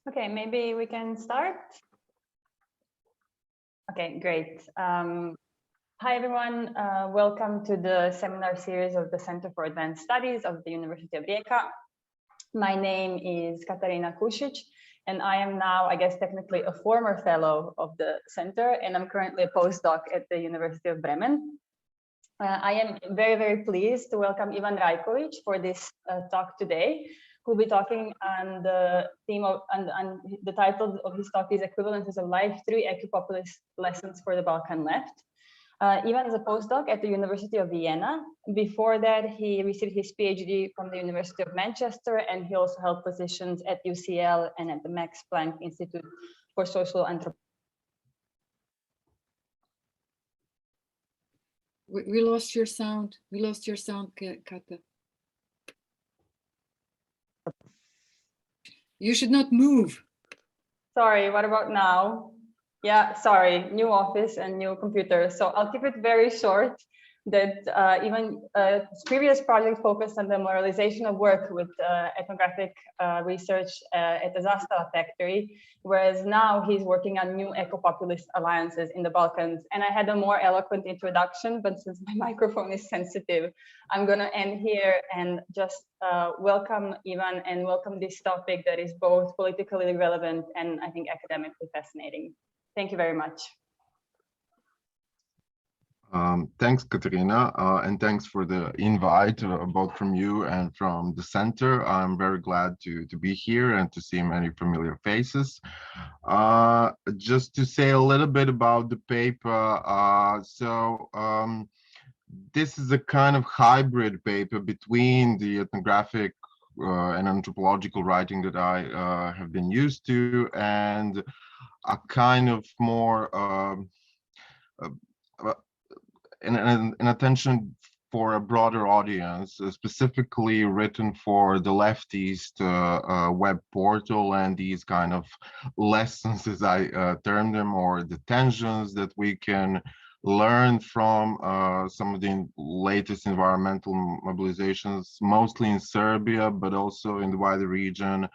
Okay, maybe we can start. Okay, great. Hi, everyone. Welcome to the seminar series of the Center for Advanced Studies of the University of Rijeka. My name is Katarina Kušić, and I am now, I guess, technically a former fellow of the center, and I'm currently a postdoc at the University of Bremen. I am very, very pleased to welcome Ivan Rajković for this talk today, who'll be talking on the theme of, and the title of his talk is Equivalences of Life, 3 Ecopopulist Lessons for the Balkan Left. Ivan is a postdoc at the University of Vienna. Before that, he received his PhD from the University of Manchester, and he also held positions at UCL and at the Max Planck Institute for Social Anthropology. We lost your sound. We lost your sound, Kata. You should not move. Sorry, what about now? Yeah, sorry, new office and new computer. So I'll keep it very short. That even previous project focused on the moralization of work with ethnographic research at the Zastava factory, whereas now he's working on new eco-populist alliances in the Balkans. And I had a more eloquent introduction, but since my microphone is sensitive, I'm going to end here and just welcome Ivan and welcome this topic that is both politically relevant and I think academically fascinating. Thank you very much. Thanks, Katerina, and thanks for the invite, both from you and from the center. I'm very glad to be here and to see many familiar faces. Just to say a little bit about the paper. This is a kind of hybrid paper between the ethnographic and anthropological writing that I have been used to and a kind of more an attention for a broader audience, specifically written for the leftist web portal and these kind of lessons, as I term them, or the tensions that we can learn from some of the latest environmental mobilizations, mostly in Serbia, but also in the wider region,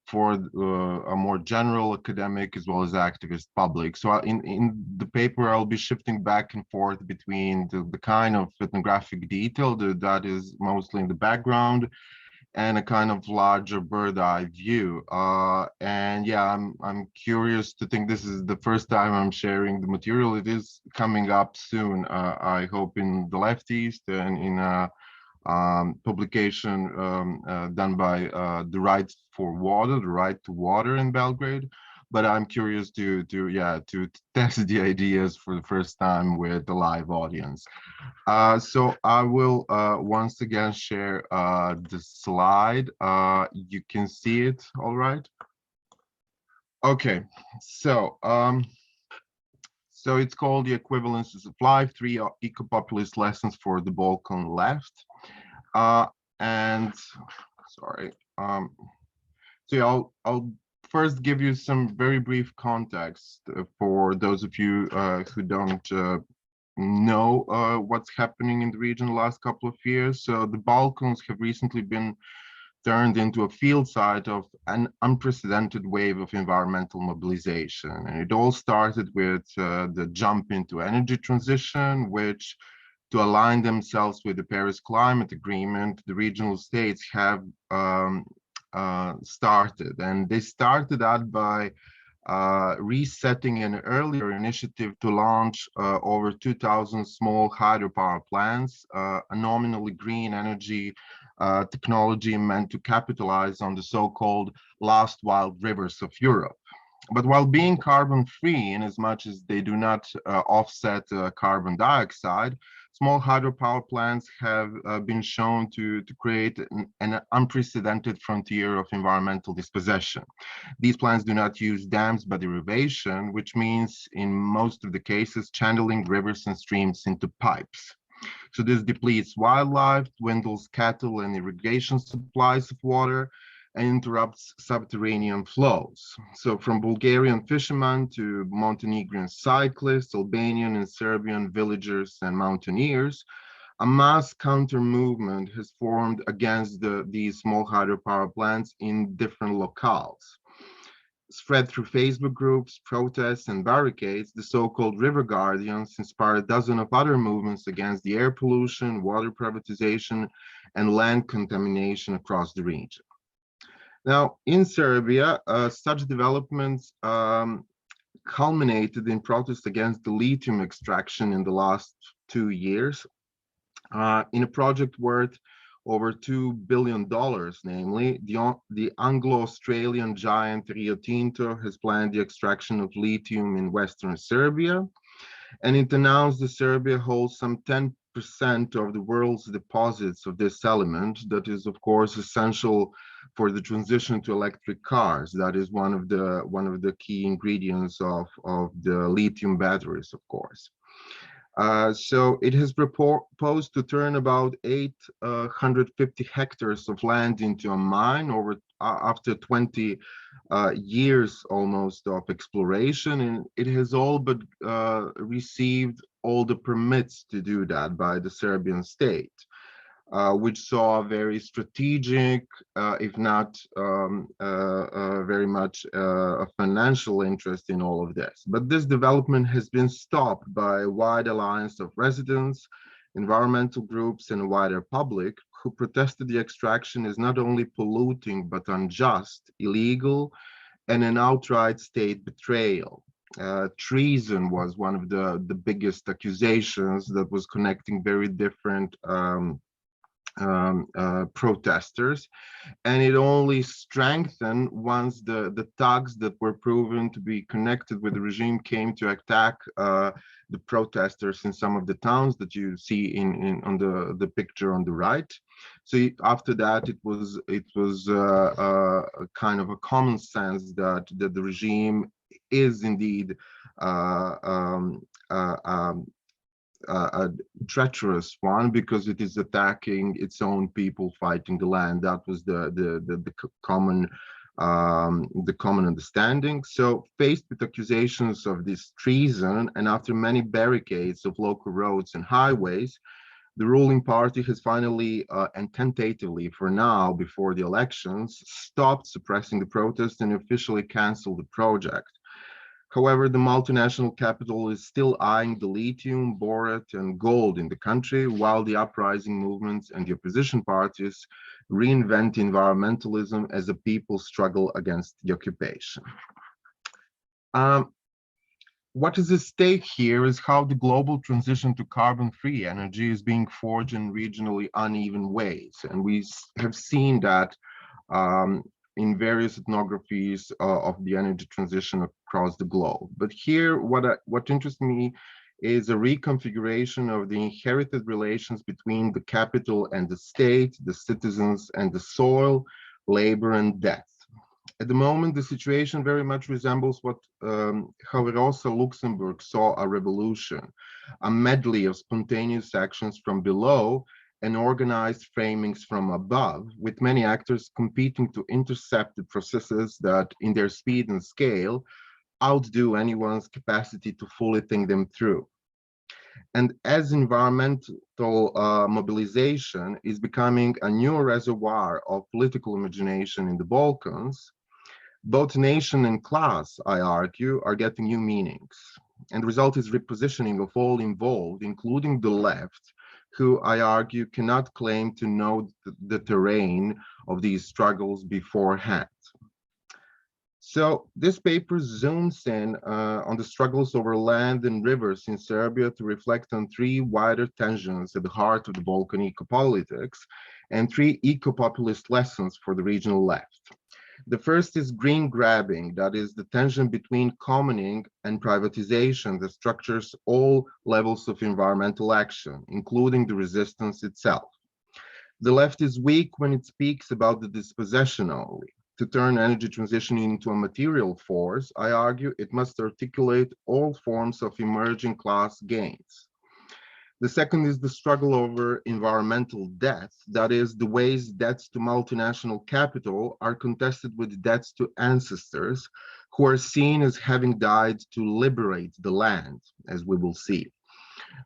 for a more general academic as well as activist public. So in the paper, I'll be shifting back and forth between the kind of ethnographic detail that is mostly in the background and a kind of larger bird eye view. And yeah, I'm curious to think this is the first time I'm sharing the material. It is coming up soon, I hope, in the Lefteast and in publication done by the Right for Water, the Right to Water in Belgrade. But I'm curious to test the ideas for the first time with the live audience. So I will once again share the slide. You can see it, all right? Okay, so it's called The Equivalences of Life, 3 Ecopopulist Lessons for the Balkan Left. And sorry, so yeah, I'll first give you some very brief context for those of you who don't know what's happening in the region the last couple of years. So the Balkans have recently been turned into a field site of an unprecedented wave of environmental mobilization. And it all started with the jump into energy transition, which, to align themselves with the Paris Climate Agreement, the regional states have started. And they started out by resetting an earlier initiative to launch over 2,000 small hydropower plants, a nominally green energy technology meant to capitalize on the so-called last wild rivers of Europe. But while being carbon-free, in as much as they do not offset carbon dioxide, small hydropower plants have been shown to create an unprecedented frontier of environmental dispossession. These plants do not use dams but derivation, which means in most of the cases channeling rivers and streams into pipes. So this depletes wildlife, dwindles cattle and irrigation supplies of water, and interrupts subterranean flows. So from Bulgarian fishermen to Montenegrin cyclists, Albanian and Serbian villagers and mountaineers, a mass counter movement has formed against these small hydropower plants in different locales. spread through Facebook groups, protests, and barricades, the so-called River Guardians inspired dozens of other movements against the air pollution, water privatization, and land contamination across the region. Now, in Serbia, such developments culminated in protests against the lithium extraction in the last 2 years, in a project worth over $2 billion, namely, the Anglo-Australian giant Rio Tinto has planned the extraction of lithium in Western Serbia, and it announced that Serbia holds some 10% of the world's deposits of this element that is, of course, essential for the transition to electric cars. That is one of the key ingredients of the lithium batteries, of course. So it has proposed to turn about 850 hectares of land into a mine after 20 years almost of exploration, and it has all but received all the permits to do that by the Serbian state, which saw a very strategic, if not very much a financial interest in all of this. But this development has been stopped by a wide alliance of residents, environmental groups, and a wider public who protested the extraction is not only polluting, but unjust, illegal, and an outright state betrayal. Treason was one of the biggest accusations that was connecting very different protesters, and it only strengthened once the thugs that were proven to be connected with the regime came to attack the protesters in some of the towns that you see on the picture on the right. So after that, it was a kind of a common sense that the regime is indeed a treacherous one, because it is attacking its own people fighting the land. That was the common understanding. So faced with accusations of this treason, and after many barricades of local roads and highways, the ruling party has finally and tentatively, for now, before the elections, stopped suppressing the protest and officially canceled the project. However, the multinational capital is still eyeing the lithium, borate, and gold in the country, while the uprising movements and the opposition parties reinvent environmentalism as a people's struggle against the occupation. What is at stake here is how the global transition to carbon-free energy is being forged in regionally uneven ways. And we have seen that in various ethnographies of the energy transition across the globe. But here, what interests me is a reconfiguration of the inherited relations between the capital and the state, the citizens and the soil, labor and death. At the moment, the situation very much resembles how Rosa Luxemburg saw a revolution, a medley of spontaneous actions from below and organized framings from above, with many actors competing to intercept the processes that, in their speed and scale, outdo anyone's capacity to fully think them through. And as environmental mobilization is becoming a new reservoir of political imagination in the Balkans, both nation and class, I argue, are getting new meanings. And the result is repositioning of all involved, including the left, who, I argue, cannot claim to know the terrain of these struggles beforehand. So this paper zooms in on the struggles over land and rivers in Serbia to reflect on three wider tensions at the heart of the Balkan ecopolitics and three ecopopulist lessons for the regional left. The first is green grabbing, that is the tension between commoning and privatization that structures all levels of environmental action, including the resistance itself. The left is weak when it speaks about the dispossession only. To turn energy transition into a material force, I argue it must articulate all forms of emerging class gains. The second is the struggle over environmental debt, that is, the ways debts to multinational capital are contested with debts to ancestors who are seen as having died to liberate the land, as we will see.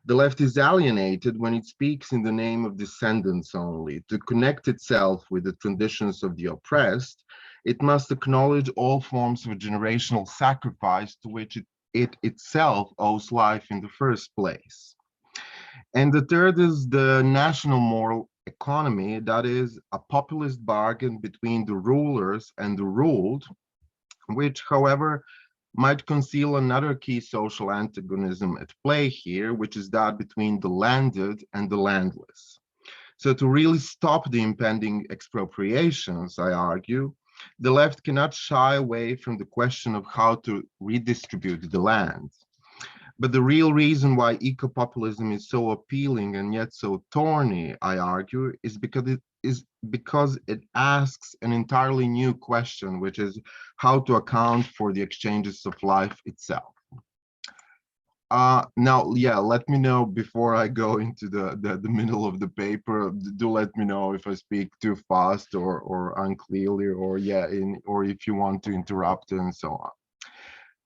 The left is alienated when it speaks in the name of descendants only, to connect itself with the traditions of the oppressed, it must acknowledge all forms of generational sacrifice to which it itself owes life in the first place. And the third is the national moral economy, that is a populist bargain between the rulers and the ruled, which, however, might conceal another key social antagonism at play here, which is that between the landed and the landless. So to really stop the impending expropriations, I argue, the left cannot shy away from the question of how to redistribute the land. But the real reason why ecopopulism is so appealing and yet so thorny, I argue, is because it asks an entirely new question, which is how to account for the exchanges of life itself. Now, yeah, let me know before I go into the middle of the paper. Do let me know if I speak too fast or unclearly, or or if you want to interrupt and so on.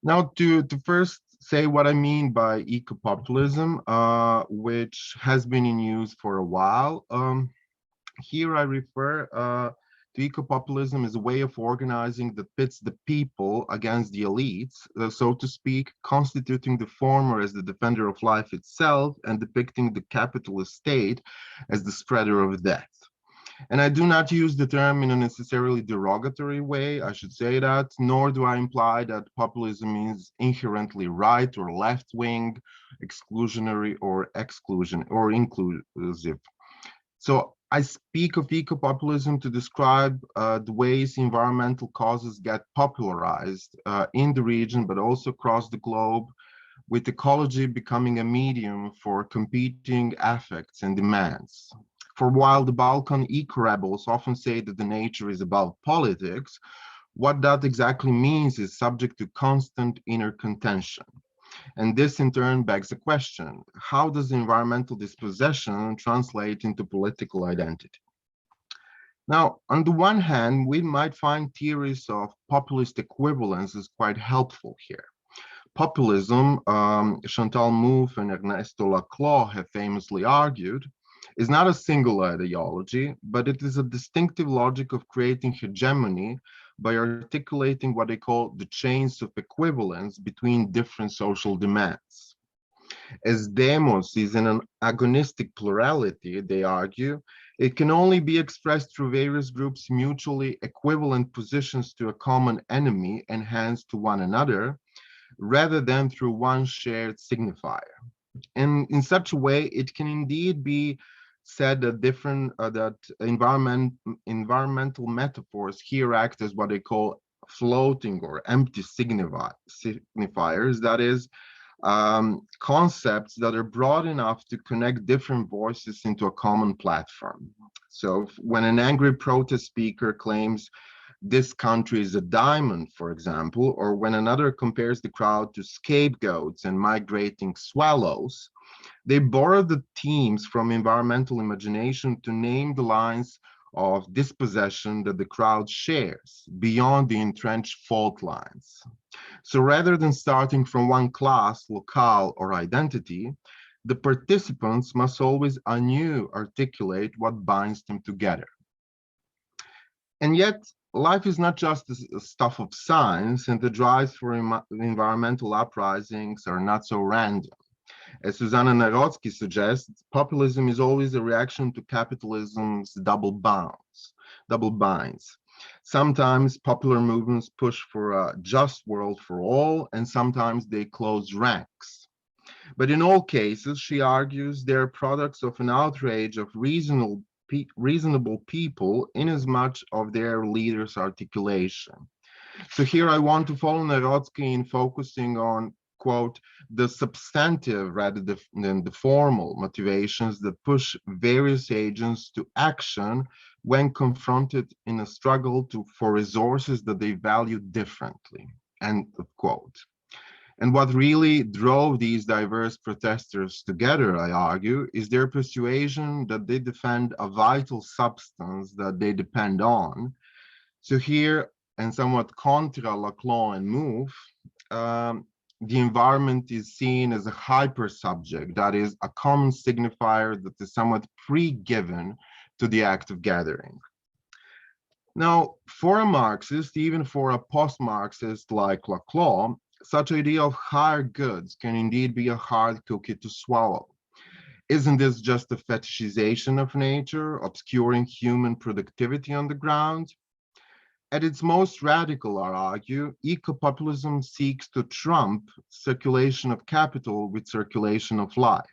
Now, to first say what I mean by ecopopulism, which has been in use for a while. Here I refer to ecopopulism as a way of organizing that pits the people against the elites, so to speak, constituting the former as the defender of life itself and depicting the capitalist state as the spreader of death. And I do not use the term in a necessarily derogatory way, I should say that, nor do I imply that populism is inherently right or left-wing, exclusionary or inclusive. So I speak of ecopopulism to describe the ways environmental causes get popularized in the region, but also across the globe, with ecology becoming a medium for competing affects and demands. For while the Balkan eco-rebels often say that the nature is about politics, what that exactly means is subject to constant inner contention. And this in turn begs the question, how does environmental dispossession translate into political identity? Now, on the one hand, we might find theories of populist equivalences quite helpful here. Populism, Chantal Mouffe and Ernesto Laclau have famously argued, is not a single ideology, but it is a distinctive logic of creating hegemony by articulating what they call the chains of equivalence between different social demands. As demos is in an agonistic plurality, they argue, it can only be expressed through various groups' mutually equivalent positions to a common enemy and hence to one another, rather than through one shared signifier. And in such a way, it can indeed be said that environmental metaphors here act as what they call floating or empty signifiers, that is, concepts that are broad enough to connect different voices into a common platform. So when an angry protest speaker claims this country is a diamond, for example, or when another compares the crowd to scapegoats and migrating swallows, they borrow the themes from environmental imagination to name the lines of dispossession that the crowd shares beyond the entrenched fault lines. So rather than starting from one class, locale, or identity, the participants must always anew articulate what binds them together. And yet, life is not just the stuff of science, and the drives for environmental uprisings are not so random. As Susanna Narodsky suggests, populism is always a reaction to capitalism's double binds. Sometimes popular movements push for a just world for all, and sometimes they close ranks. But in all cases, she argues, they're products of an outrage of reasonable people inasmuch of their leaders' articulation. So here I want to follow Narodsky in focusing on, quote, the substantive rather than the formal motivations that push various agents to action when confronted in a struggle for resources that they value differently, end of quote. And what really drove these diverse protesters together, I argue, is their persuasion that they defend a vital substance that they depend on. So here, and somewhat contra Laclau and Mouffe, the environment is seen as a hyper subject, that is a common signifier that is somewhat pre-given to the act of gathering. Now, for a Marxist, even for a post-Marxist like Laclau, such idea of higher goods can indeed be a hard cookie to swallow. Isn't this just a fetishization of nature, obscuring human productivity on the ground? At its most radical, I argue, ecopopulism seeks to trump circulation of capital with circulation of life.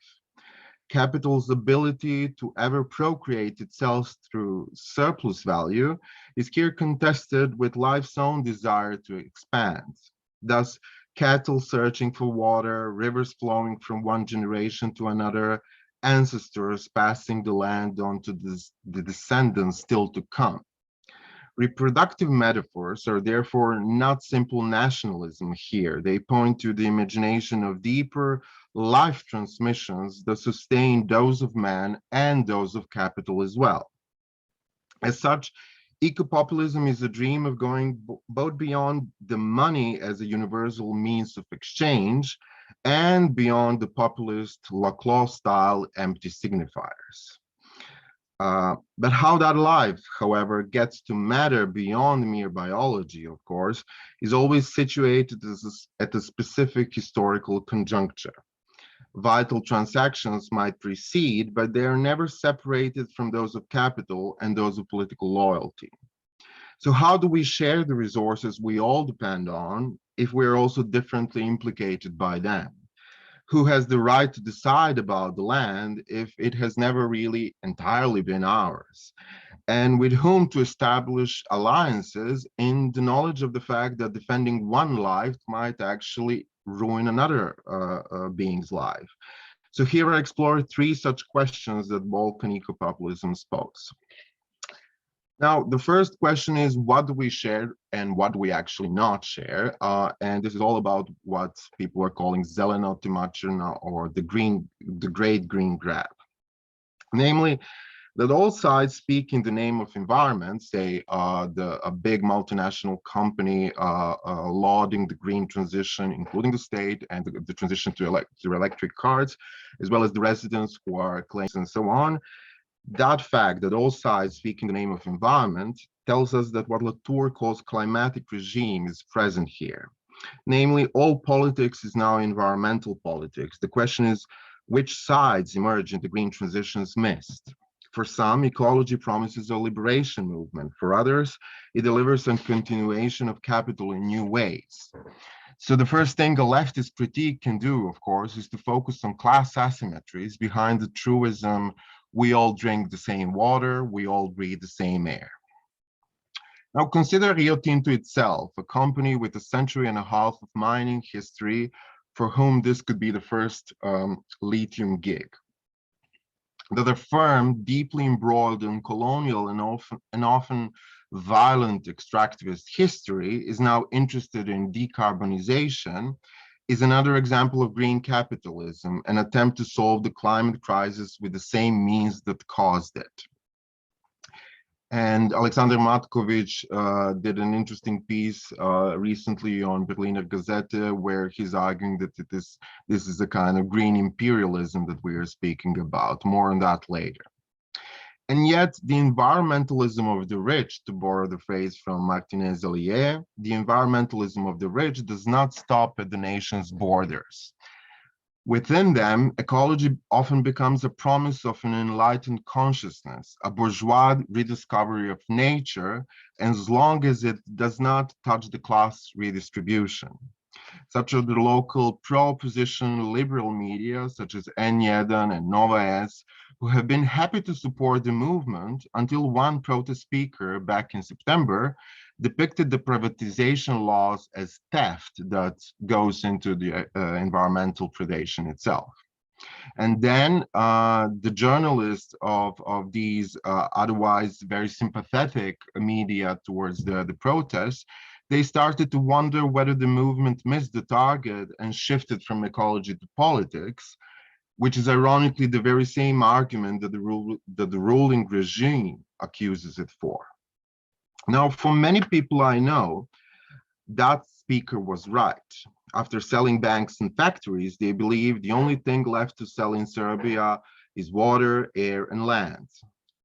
Capital's ability to ever procreate itself through surplus value is here contested with life's own desire to expand. Thus, cattle searching for water, rivers flowing from one generation to another, ancestors passing the land on to the descendants still to come. Reproductive metaphors are therefore not simple nationalism here. They point to the imagination of deeper life transmissions that sustain those of man and those of capital as well. As such, ecopopulism is a dream of going both beyond the money as a universal means of exchange and beyond the populist Laclau style empty signifiers. But how that life, however, gets to matter beyond mere biology, of course, is always situated at a specific historical conjuncture. Vital transactions might precede, but they are never separated from those of capital and those of political loyalty. So how do we share the resources we all depend on if we're also differently implicated by them? Who has the right to decide about the land if it has never really entirely been ours? And with whom to establish alliances in the knowledge of the fact that defending one life might actually ruin another being's life? So here I explore three such questions that Balkan ecopopulism poses. Now, the first question is, what do we share and what do we actually not share? And this is all about what people are calling zeleno temačina, or the great green grab. Namely, that all sides speak in the name of environment, say a big multinational company lauding the green transition, including the state, and the transition to electric cars, as well as the residents who are claims and so on. That fact that all sides speak in the name of environment tells us that what Latour calls climatic regime is present here. Namely, all politics is now environmental politics. The question is, which sides emerge in the green transition's midst? For some, ecology promises a liberation movement. For others, it delivers a continuation of capital in new ways. So the first thing a leftist critique can do, of course, is to focus on class asymmetries behind the truism, we all drink the same water, we all breathe the same air. Now consider Rio Tinto itself, a company with a century and a half of mining history for whom this could be the first lithium gig. That a firm deeply embroiled in colonial and often violent extractivist history is now interested in decarbonization is another example of green capitalism, an attempt to solve the climate crisis with the same means that caused it. And Ivan Rajković did an interesting piece recently on Berliner Gazette, where he's arguing that this is a kind of green imperialism that we are speaking about. More on that later. And yet, the environmentalism of the rich, to borrow the phrase from Martinez Allier, the environmentalism of the rich does not stop at the nation's borders. Within them, ecology often becomes a promise of an enlightened consciousness, a bourgeois rediscovery of nature, as long as it does not touch the class redistribution. Such are the local pro-opposition liberal media, such as N1 and Nova S, who have been happy to support the movement until one protest speaker back in September depicted the privatization laws as theft that goes into the environmental predation itself. And then the journalists of these otherwise very sympathetic media towards the protests, they started to wonder whether the movement missed the target and shifted from ecology to politics, which is ironically the very same argument that the ruling regime accuses it for. Now, for many people I know, that speaker was right. After selling banks and factories, they believe the only thing left to sell in Serbia is water, air, and land.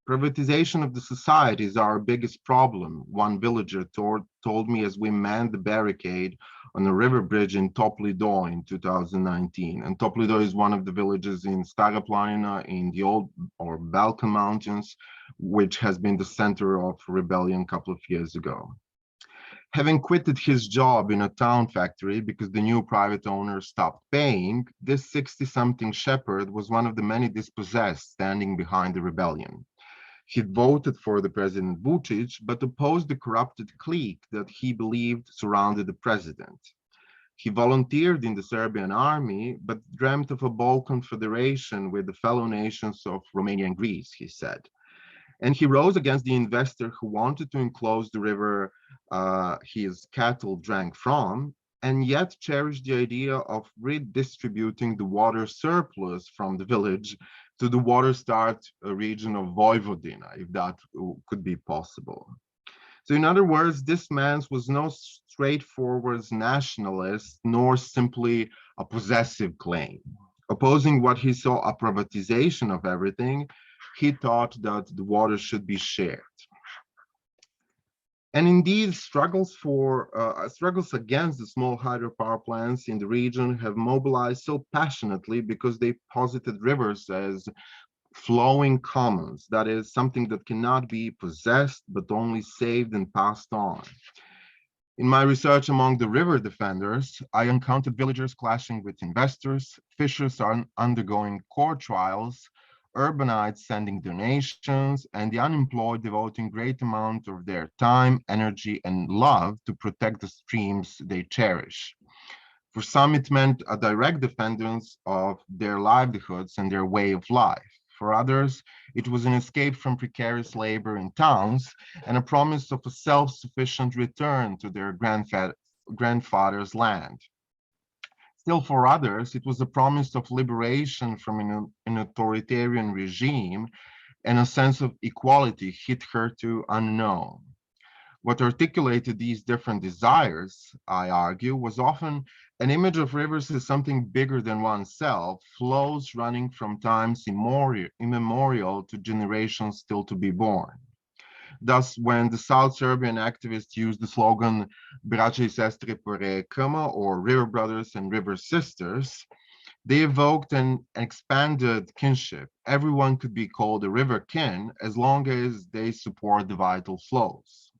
Privatization of the society is our biggest problem, one villager told me as we manned the barricade on a river bridge in Toplido in 2019. And Toplido is one of the villages in Stara Planina in the old or Balkan mountains, which has been the center of rebellion a couple of years ago. Having quitted his job in a town factory because the new private owner stopped paying, this 60-something shepherd was one of the many dispossessed standing behind the rebellion. He voted for the President Vučić, but opposed the corrupted clique that he believed surrounded the president. He volunteered in the Serbian army, but dreamt of a Balkan federation with the fellow nations of Romania and Greece, he said. And he rose against the investor who wanted to enclose the river his cattle drank from, and yet cherished the idea of redistributing the water surplus from the village to the water-starved region of Vojvodina, if that could be possible. So in other words, this man was no straightforward nationalist, nor simply a possessive claim. Opposing what he saw a privatization of everything, he thought that the water should be shared. And indeed, struggles against the small hydropower plants in the region have mobilized so passionately because they posited rivers as flowing commons, that is, something that cannot be possessed, but only saved and passed on. In my research among the river defenders, I encountered villagers clashing with investors, fishers undergoing court trials, urbanites sending donations, and the unemployed devoting great amount of their time, energy, and love to protect the streams they cherish. For some, it meant a direct defense of their livelihoods and their way of life. For others, it was an escape from precarious labor in towns and a promise of a self-sufficient return to their grandfather's land. Still for others, it was a promise of liberation from an authoritarian regime and a sense of equality hitherto unknown. What articulated these different desires, I argue, was often an image of rivers as something bigger than oneself, flows running from times immemorial to generations still to be born. Thus, when the South Serbian activists used the slogan Braća I sestre po rekama, or River Brothers and River Sisters, they evoked an expanded kinship. Everyone could be called a river kin as long as they support the vital flows.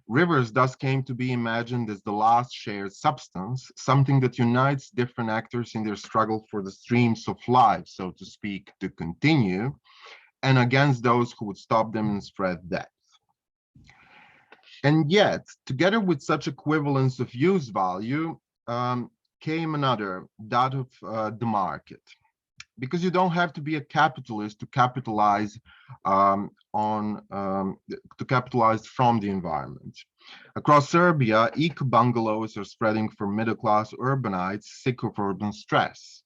Rivers thus came to be imagined as the last shared substance, something that unites different actors in their struggle for the streams of life, so to speak, to continue, and against those who would stop them and spread death. And yet, together with such equivalence of use value, came another, that of the market. Because you don't have to be a capitalist to capitalize from the environment. Across Serbia, eco-bungalows are spreading for middle-class urbanites sick of urban stress.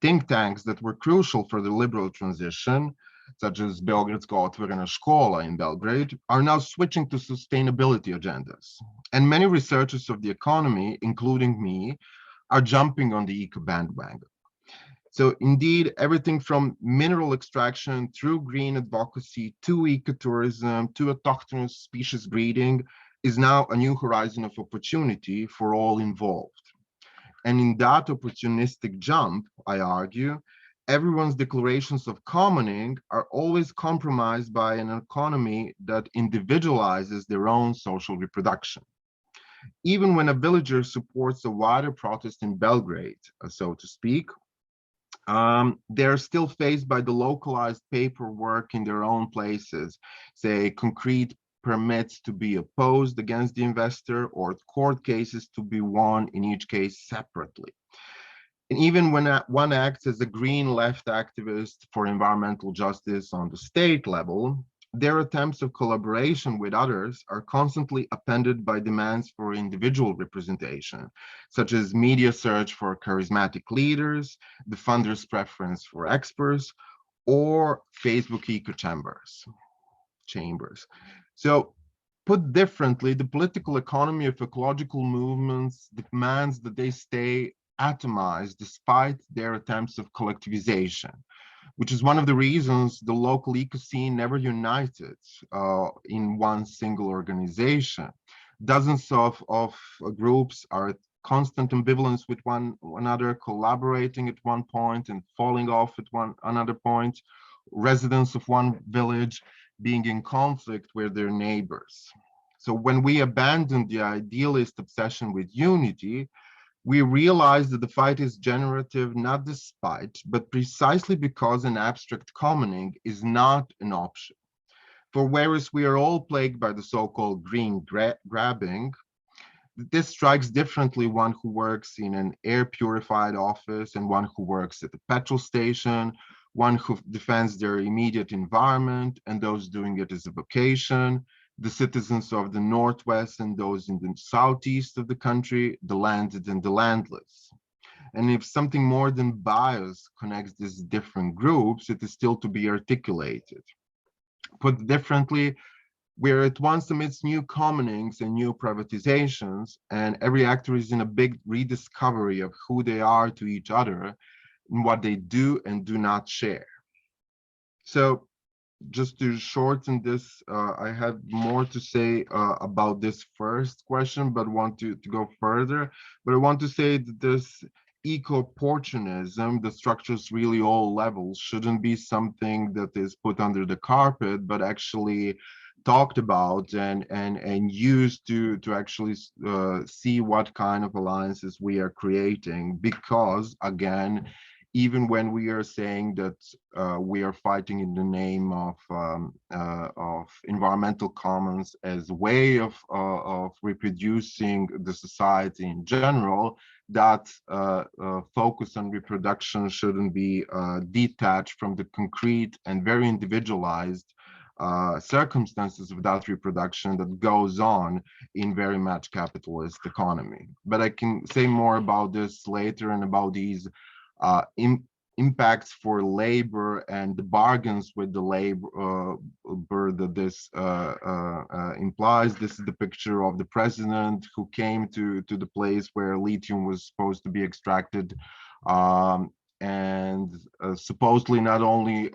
Think tanks that were crucial for the liberal transition, such as Beogradska otvorena škola in Belgrade, are now switching to sustainability agendas. And many researchers of the economy, including me, are jumping on the eco bandwagon. So indeed, everything from mineral extraction through green advocacy to ecotourism to autochthonous species breeding is now a new horizon of opportunity for all involved. And in that opportunistic jump, I argue, everyone's declarations of commoning are always compromised by an economy that individualizes their own social reproduction. Even when a villager supports a wider protest in Belgrade, so to speak, they're still faced by the localized paperwork in their own places, say concrete permits to be opposed against the investor or court cases to be won in each case separately. And even when one acts as a green left activist for environmental justice on the state level, their attempts of collaboration with others are constantly appended by demands for individual representation, such as media search for charismatic leaders, the funders' preference for experts, or Facebook echo chambers. So, put differently, the political economy of ecological movements demands that they stay atomized despite their attempts of collectivization. which is one of the reasons the local eco scene never united in one single organization. Dozens of groups are at constant ambivalence with one another, collaborating at one point and falling off at another point, residents of one village being in conflict with their neighbors. So when we abandon the idealist obsession with unity, we realize that the fight is generative not despite, but precisely because an abstract commoning is not an option. For whereas we are all plagued by the so-called green grabbing, this strikes differently one who works in an air purified office and one who works at the petrol station, one who defends their immediate environment and those doing it as a vocation, the citizens of the Northwest and those in the Southeast of the country, the landed and the landless. And if something more than bias connects these different groups, it is still to be articulated. Put differently, we're at once amidst new commonings and new privatizations, and every actor is in a big rediscovery of who they are to each other and what they do and do not share. So just to shorten this, I have more to say about this first question, but want to go further. But I want to say that this eco-opportunism that structures really all levels shouldn't be something that is put under the carpet, but actually talked about and used to actually see what kind of alliances we are creating. Because again, even when we are saying that we are fighting in the name of environmental commons as a way of reproducing the society in general, that focus on reproduction shouldn't be detached from the concrete and very individualized circumstances of that reproduction that goes on in very much capitalist economy. But I can say more about this later and about these impacts for labor and the bargains with the labor that this implies. This is the picture of the president who came to the place where lithium was supposed to be extracted, and supposedly not only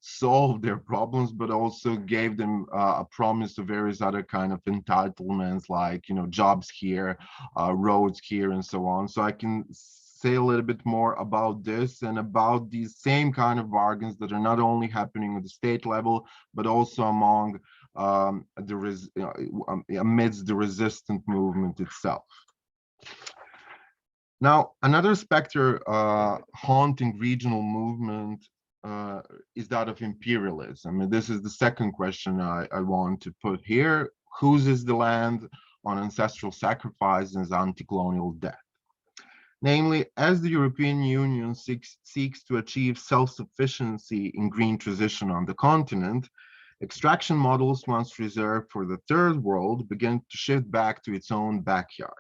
solved their problems, but also gave them a promise of various other kind of entitlements, like, you know, jobs here, roads here, and so on. So I can say a little bit more about this and about these same kind of bargains that are not only happening at the state level, but also among amidst the resistant movement itself. Now, another specter haunting regional movement is that of imperialism. And this is the second question I want to put here. Whose is the land on ancestral sacrifice and anti-colonial death? Namely, as the European Union seeks to achieve self-sufficiency in green transition on the continent, extraction models once reserved for the third world begin to shift back to its own backyard.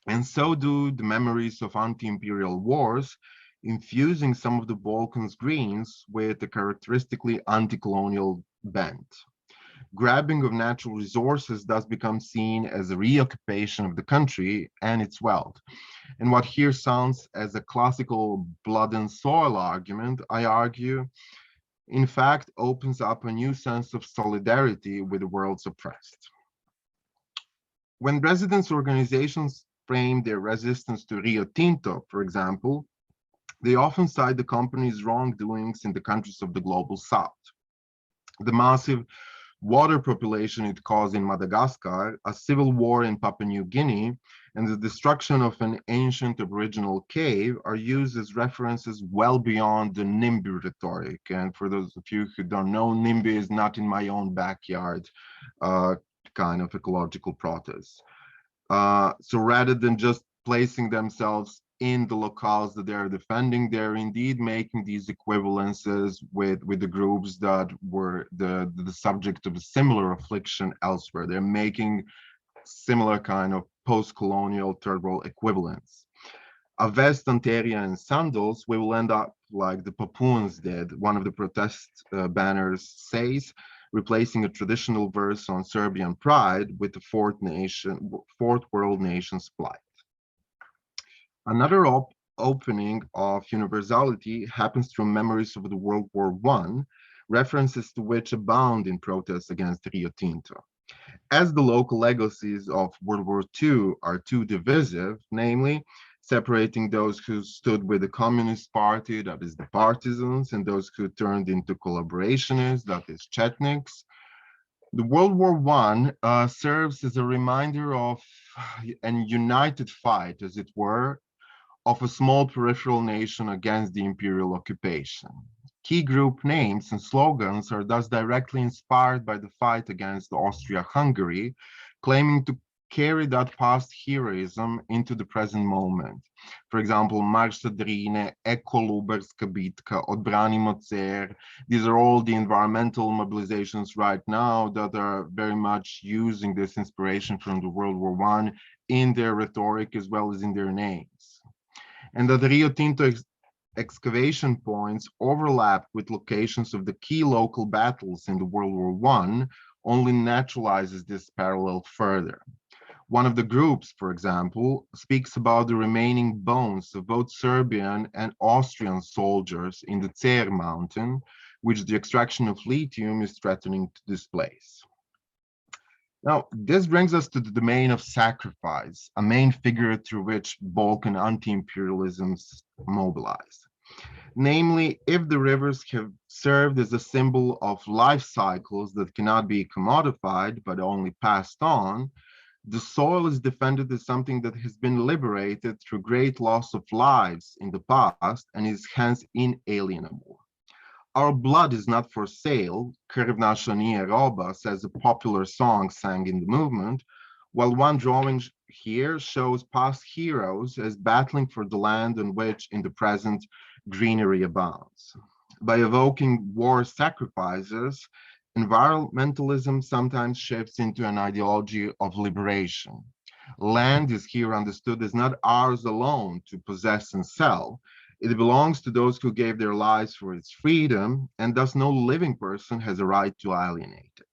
And so do the memories of anti-imperial wars, infusing some of the Balkans greens with a characteristically anti-colonial bent. Grabbing of natural resources thus becomes seen as a reoccupation of the country and its wealth. And what here sounds as a classical blood and soil argument, I argue, in fact, opens up a new sense of solidarity with the world's oppressed. When residents' organizations frame their resistance to Rio Tinto, for example, they often cite the company's wrongdoings in the countries of the global south. The massive water population it caused in Madagascar, a civil war in Papua New Guinea, and the destruction of an ancient aboriginal cave are used as references well beyond the NIMBY rhetoric. And for those of you who don't know, NIMBY is not in my own backyard kind of ecological protest. So rather than just placing themselves in the locales that they're defending, they're indeed making these equivalences with the groups that were the subject of a similar affliction elsewhere. They're making similar kind of post-colonial third world equivalents. A vest, anteria, and sandals, we will end up like the Papuans did. One of the protest banners says, replacing a traditional verse on Serbian pride with the fourth world nation's plight. Another opening of universality happens through memories of the World War I, references to which abound in protests against Rio Tinto. As the local legacies of World War II are too divisive, namely separating those who stood with the Communist Party, that is the partisans, and those who turned into collaborationists, that is Chetniks, the World War I serves as a reminder of an united fight, as it were, of a small peripheral nation against the imperial occupation. Key group names and slogans are thus directly inspired by the fight against Austria-Hungary, claiming to carry that past heroism into the present moment. For example, Marš za Drine, Ekoluberska bitka, Odbranimo Cer. These are all the environmental mobilizations right now that are very much using this inspiration from the World War I in their rhetoric as well as in their names. And that the Rio Tinto excavation points overlap with locations of the key local battles in the World War I only naturalizes this parallel further. One of the groups, for example, speaks about the remaining bones of both Serbian and Austrian soldiers in the Cer mountain, which the extraction of lithium is threatening to displace. Now, this brings us to the domain of sacrifice, a main figure through which Balkan anti-imperialisms mobilize. Namely, if the rivers have served as a symbol of life cycles that cannot be commodified but only passed on, the soil is defended as something that has been liberated through great loss of lives in the past and is hence inalienable. Our blood is not for sale, Krv naša nije roba, says a popular song sang in the movement, while one drawing here shows past heroes as battling for the land on which in the present greenery abounds. By evoking war sacrifices, environmentalism sometimes shifts into an ideology of liberation. Land is here understood as not ours alone to possess and sell. It belongs to those who gave their lives for its freedom, and thus no living person has a right to alienate it.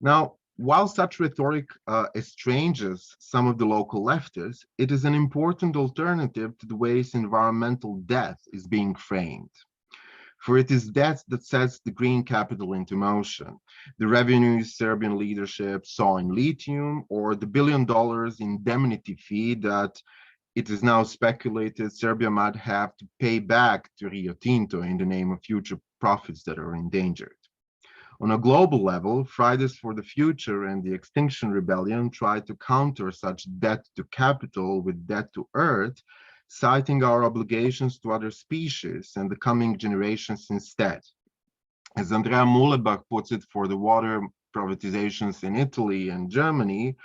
Now, while such rhetoric estranges some of the local leftists, it is an important alternative to the ways environmental death is being framed. For it is death that sets the green capital into motion. The revenues Serbian leadership saw in lithium, or the $1 billion indemnity fee that it is now speculated Serbia might have to pay back to Rio Tinto in the name of future profits that are endangered. On a global level, Fridays for the Future and the Extinction Rebellion tried to counter such debt to capital with debt to earth, citing our obligations to other species and the coming generations instead. As Andrea Mulebach puts it for the water privatizations in Italy and Germany,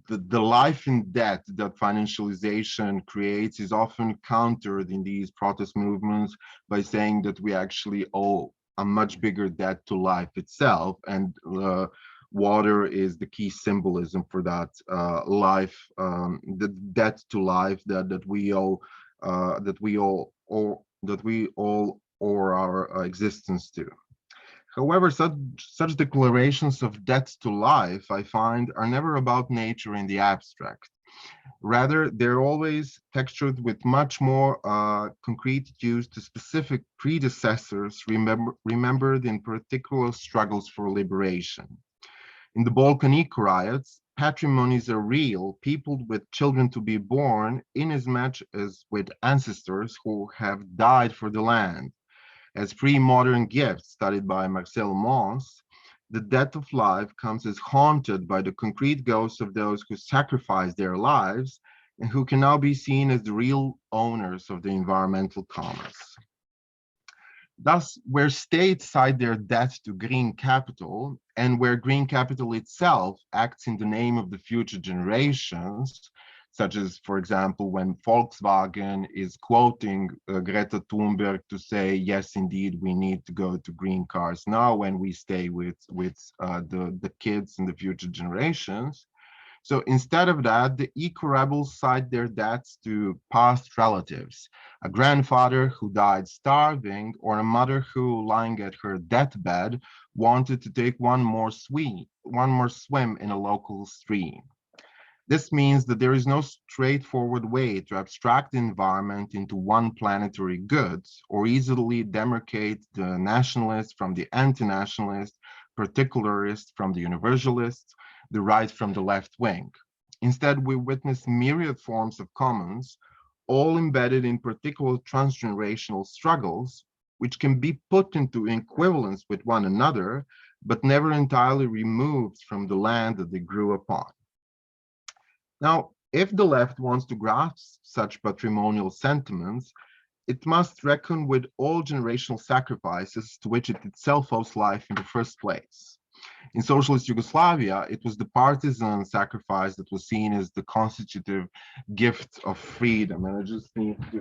the life in debt that financialization creates is often countered in these protest movements by saying that we actually owe a much bigger debt to life itself, and water is the key symbolism for that life, the debt to life that we owe, that we all owe our existence to. However, such declarations of debt to life, I find, are never about nature in the abstract. Rather, they're always textured with much more concrete use to specific predecessors remembered in particular struggles for liberation. In the Balkan eco riots, patrimonies are real, peopled with children to be born, inasmuch as with ancestors who have died for the land. As pre-modern gifts studied by Marcel Mauss, the death of life comes as haunted by the concrete ghosts of those who sacrificed their lives and who can now be seen as the real owners of the environmental commons. Thus, where states cite their debt to green capital, and where green capital itself acts in the name of the future generations, such as, for example, when Volkswagen is quoting Greta Thunberg to say, yes, indeed, we need to go to green cars now when we stay with the kids and the future generations. So instead of that, the eco-rebels cite their debts to past relatives, a grandfather who died starving, or a mother who, lying at her deathbed, wanted to take one more swim in a local stream. This means that there is no straightforward way to abstract the environment into one planetary good or easily demarcate the nationalist from the anti-nationalist, particularist from the universalist, the right from the left wing. Instead, we witness myriad forms of commons, all embedded in particular transgenerational struggles, which can be put into equivalence with one another, but never entirely removed from the land that they grew upon. Now, if the left wants to grasp such patrimonial sentiments, it must reckon with all generational sacrifices to which it itself owes life in the first place. In socialist Yugoslavia, it was the partisan sacrifice that was seen as the constitutive gift of freedom. And I just need to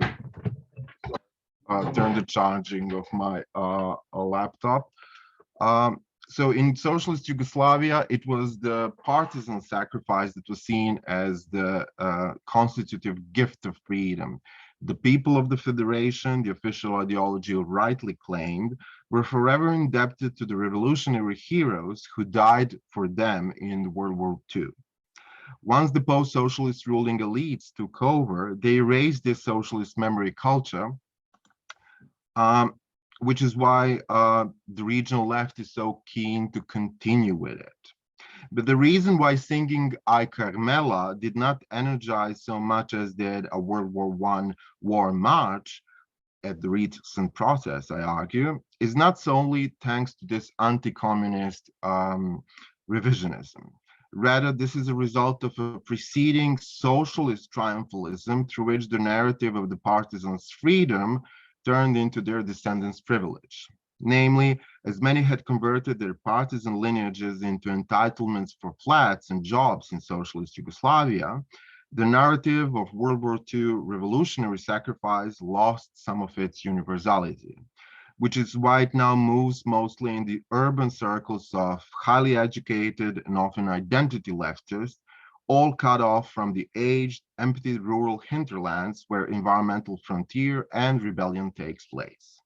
turn the charging of my laptop. So in socialist Yugoslavia, it was the partisan sacrifice that was seen as the constitutive gift of freedom. The people of the Federation, the official ideology rightly claimed, were forever indebted to the revolutionary heroes who died for them in World War II. Once the post-socialist ruling elites took over, they erased this socialist memory culture, which is why the regional left is so keen to continue with it. But the reason why singing I Carmela did not energize so much as did a World War I war march at the recent process, I argue, is not solely thanks to this anti-communist revisionism. Rather, this is a result of a preceding socialist triumphalism through which the narrative of the partisans' freedom turned into their descendants' privilege. Namely, as many had converted their partisan lineages into entitlements for flats and jobs in socialist Yugoslavia, the narrative of World War II revolutionary sacrifice lost some of its universality, which is why it now moves mostly in the urban circles of highly educated and often identity leftists, all cut off from the aged, empty rural hinterlands where environmental frontier and rebellion takes place.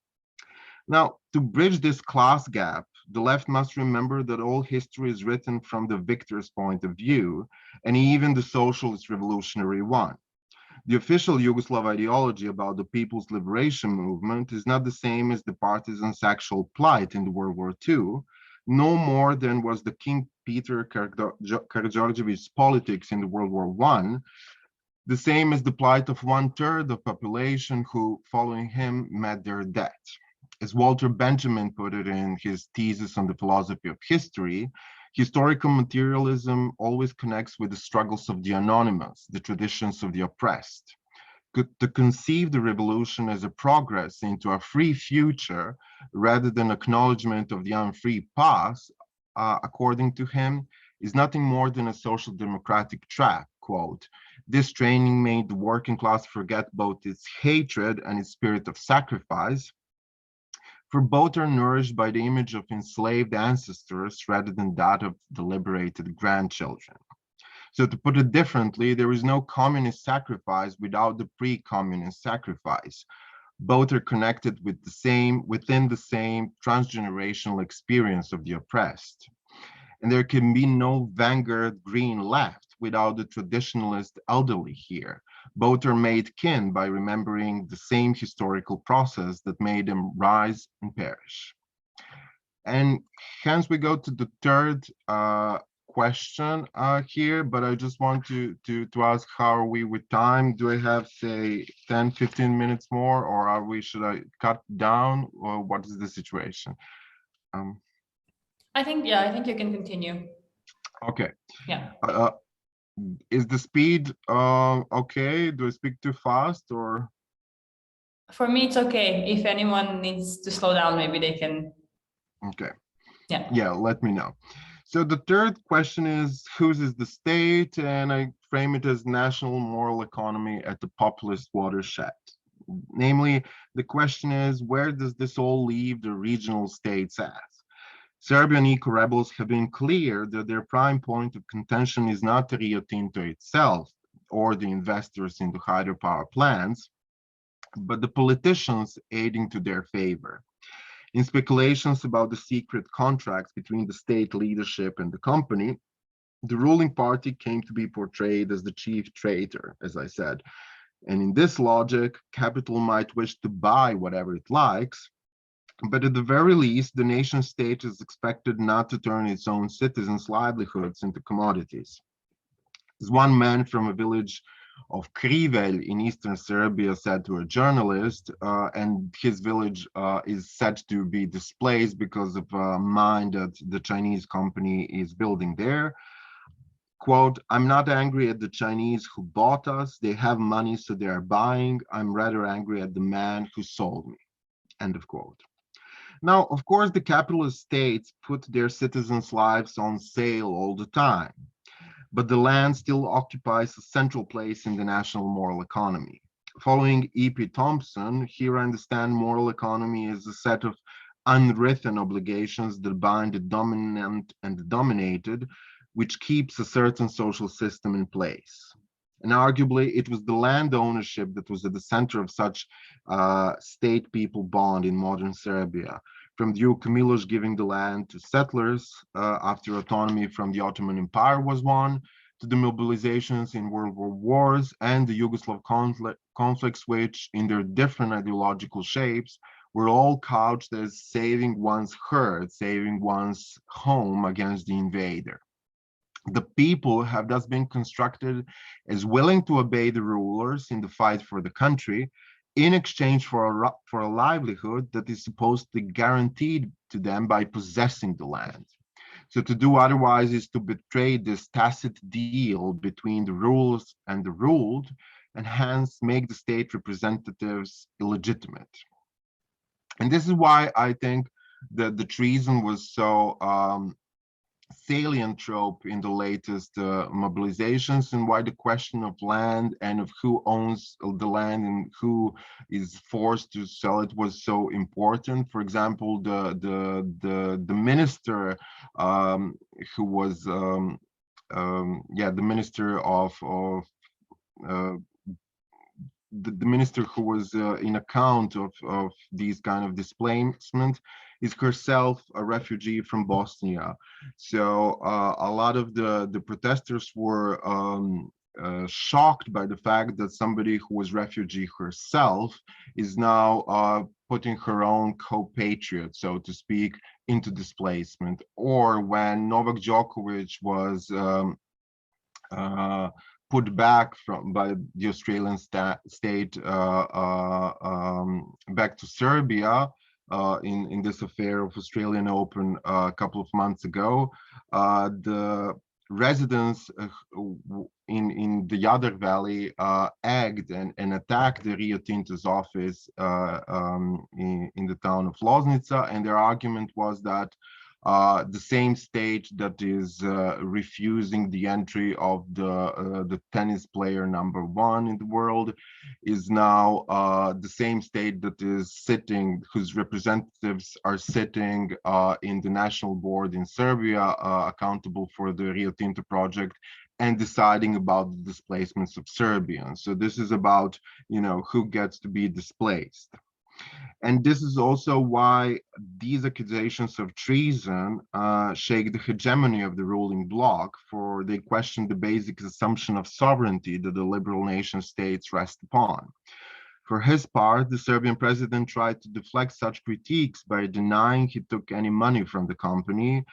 Now, to bridge this class gap, the left must remember that all history is written from the victor's point of view, and even the socialist revolutionary one. The official Yugoslav ideology about the people's liberation movement is not the same as the partisans' actual plight in the World War II, no more than was the King Peter Karađorđević's politics in the World War I, the same as the plight of 1/3 of population who, following him, met their death. As Walter Benjamin put it in his thesis on the philosophy of history, historical materialism always connects with the struggles of the anonymous, the traditions of the oppressed. To conceive the revolution as a progress into a free future rather than acknowledgement of the unfree past, according to him, is nothing more than a social democratic trap. Quote, this training made the working class forget both its hatred and its spirit of sacrifice, for both are nourished by the image of enslaved ancestors rather than that of the liberated grandchildren. So to put it differently, there is no communist sacrifice without the pre-communist sacrifice. Both are connected with within the same transgenerational experience of the oppressed. And there can be no vanguard green left without the traditionalist elderly here. Both are made kin by remembering the same historical process that made them rise and perish. And hence we go to the third question here, but I just want to ask, how are we with time? Do I have, say, 10, 15 minutes more, or should I cut down, or what is the situation? I think you can continue. Okay. Yeah. Is the speed okay? Do I speak too fast, or? For me, it's okay. If anyone needs to slow down, maybe they can. Okay. Yeah, let me know. So the third question is, whose is the state? And I frame it as national moral economy at the populist watershed. Namely, the question is, where does this all leave the regional states at? Serbian eco-rebels have been clear that their prime point of contention is not Rio Tinto itself or the investors in the hydropower plants, but the politicians aiding to their favor. In speculations about the secret contracts between the state leadership and the company, The ruling party came to be portrayed as the chief traitor, as I said. And in this logic, capital might wish to buy whatever it likes, but at the very least, the nation state is expected not to turn its own citizens' livelihoods into commodities. As one man from a village of Krivelj in eastern Serbia said to a journalist, and his village is said to be displaced because of a mine that the Chinese company is building there. Quote, I'm not angry at the Chinese who bought us. They have money, so they are buying. I'm rather angry at the man who sold me. End of quote. Now, of course, the capitalist states put their citizens' lives on sale all the time, but the land still occupies a central place in the national moral economy. Following E.P. Thompson, here I understand moral economy is a set of unwritten obligations that bind the dominant and the dominated, which keeps a certain social system in place. And arguably, it was the land ownership that was at the center of such state-people bond in modern Serbia, from Duke Miloš giving the land to settlers after autonomy from the Ottoman Empire was won, to the mobilizations in World War Wars and the Yugoslav conflicts, which, in their different ideological shapes, were all couched as saving one's herd, saving one's home against the invader. The people have thus been constructed as willing to obey the rulers in the fight for the country in exchange for a livelihood that is supposedly guaranteed to them by possessing the land. So to do otherwise is to betray this tacit deal between the rules and the ruled, and hence make the state representatives illegitimate. And this is why I think that the treason was so salient trope in the latest mobilizations, and why the question of land and of who owns the land and who is forced to sell it was so important. For example, the minister who was the minister of the minister who was in account of these kind of displacement is herself a refugee from Bosnia. So a lot of the protesters were shocked by the fact that somebody who was refugee herself is now putting her own co-patriot, so to speak, into displacement. Or when Novak Djokovic was put back by the Australian state back to Serbia in this affair of Australian Open a couple of months ago, the residents in the Jadar Valley egged and attacked the Rio Tinto's office in the town of Loznica, and their argument was that the same state that is refusing the entry of the tennis player #1 in the world is now the same state that is sitting, whose representatives are sitting in the national board in Serbia, accountable for the Rio Tinto project, and deciding about the displacements of Serbians. So this is about, who gets to be displaced. And this is also why these accusations of treason shake the hegemony of the ruling bloc, for they question the basic assumption of sovereignty that the liberal nation states rest upon. For his part, the Serbian president tried to deflect such critiques by denying he took any money from the company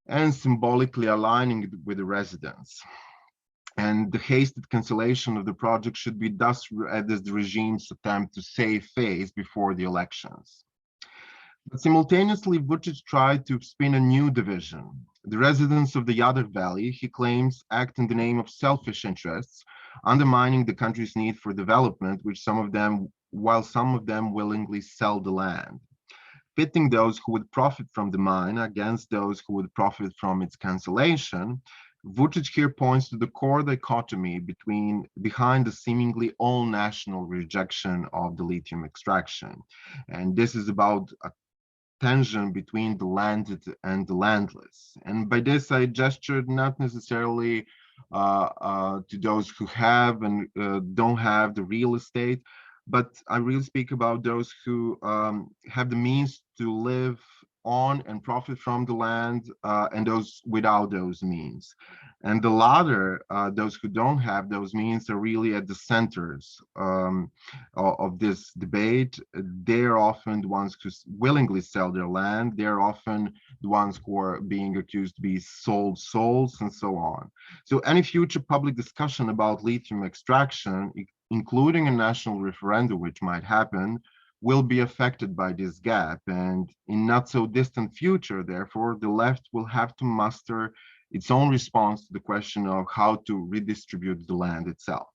and symbolically aligning it with the residents. And the hasted cancellation of the project should be thus read as the regime's attempt to save face before the elections. But simultaneously, Vučić tried to spin a new division. The residents of the Jadar Valley, he claims, act in the name of selfish interests, undermining the country's need for development, while some of them willingly sell the land, pitting those who would profit from the mine against those who would profit from its cancellation. Vučić here points to the core dichotomy behind the seemingly all-national rejection of the lithium extraction. And this is about a tension between the landed and the landless. And by this, I gestured not necessarily to those who have and don't have the real estate, but I really speak about those who have the means to live on and profit from the land, and those without those means. And the latter, those who don't have those means, are really at the centers of this debate. They're often the ones who willingly sell their land. They're often the ones who are being accused to be sold souls and so on. So any future public discussion about lithium extraction, including a national referendum, which might happen, will be affected by this gap. And in not so distant future, therefore, the left will have to muster its own response to the question of how to redistribute the land itself.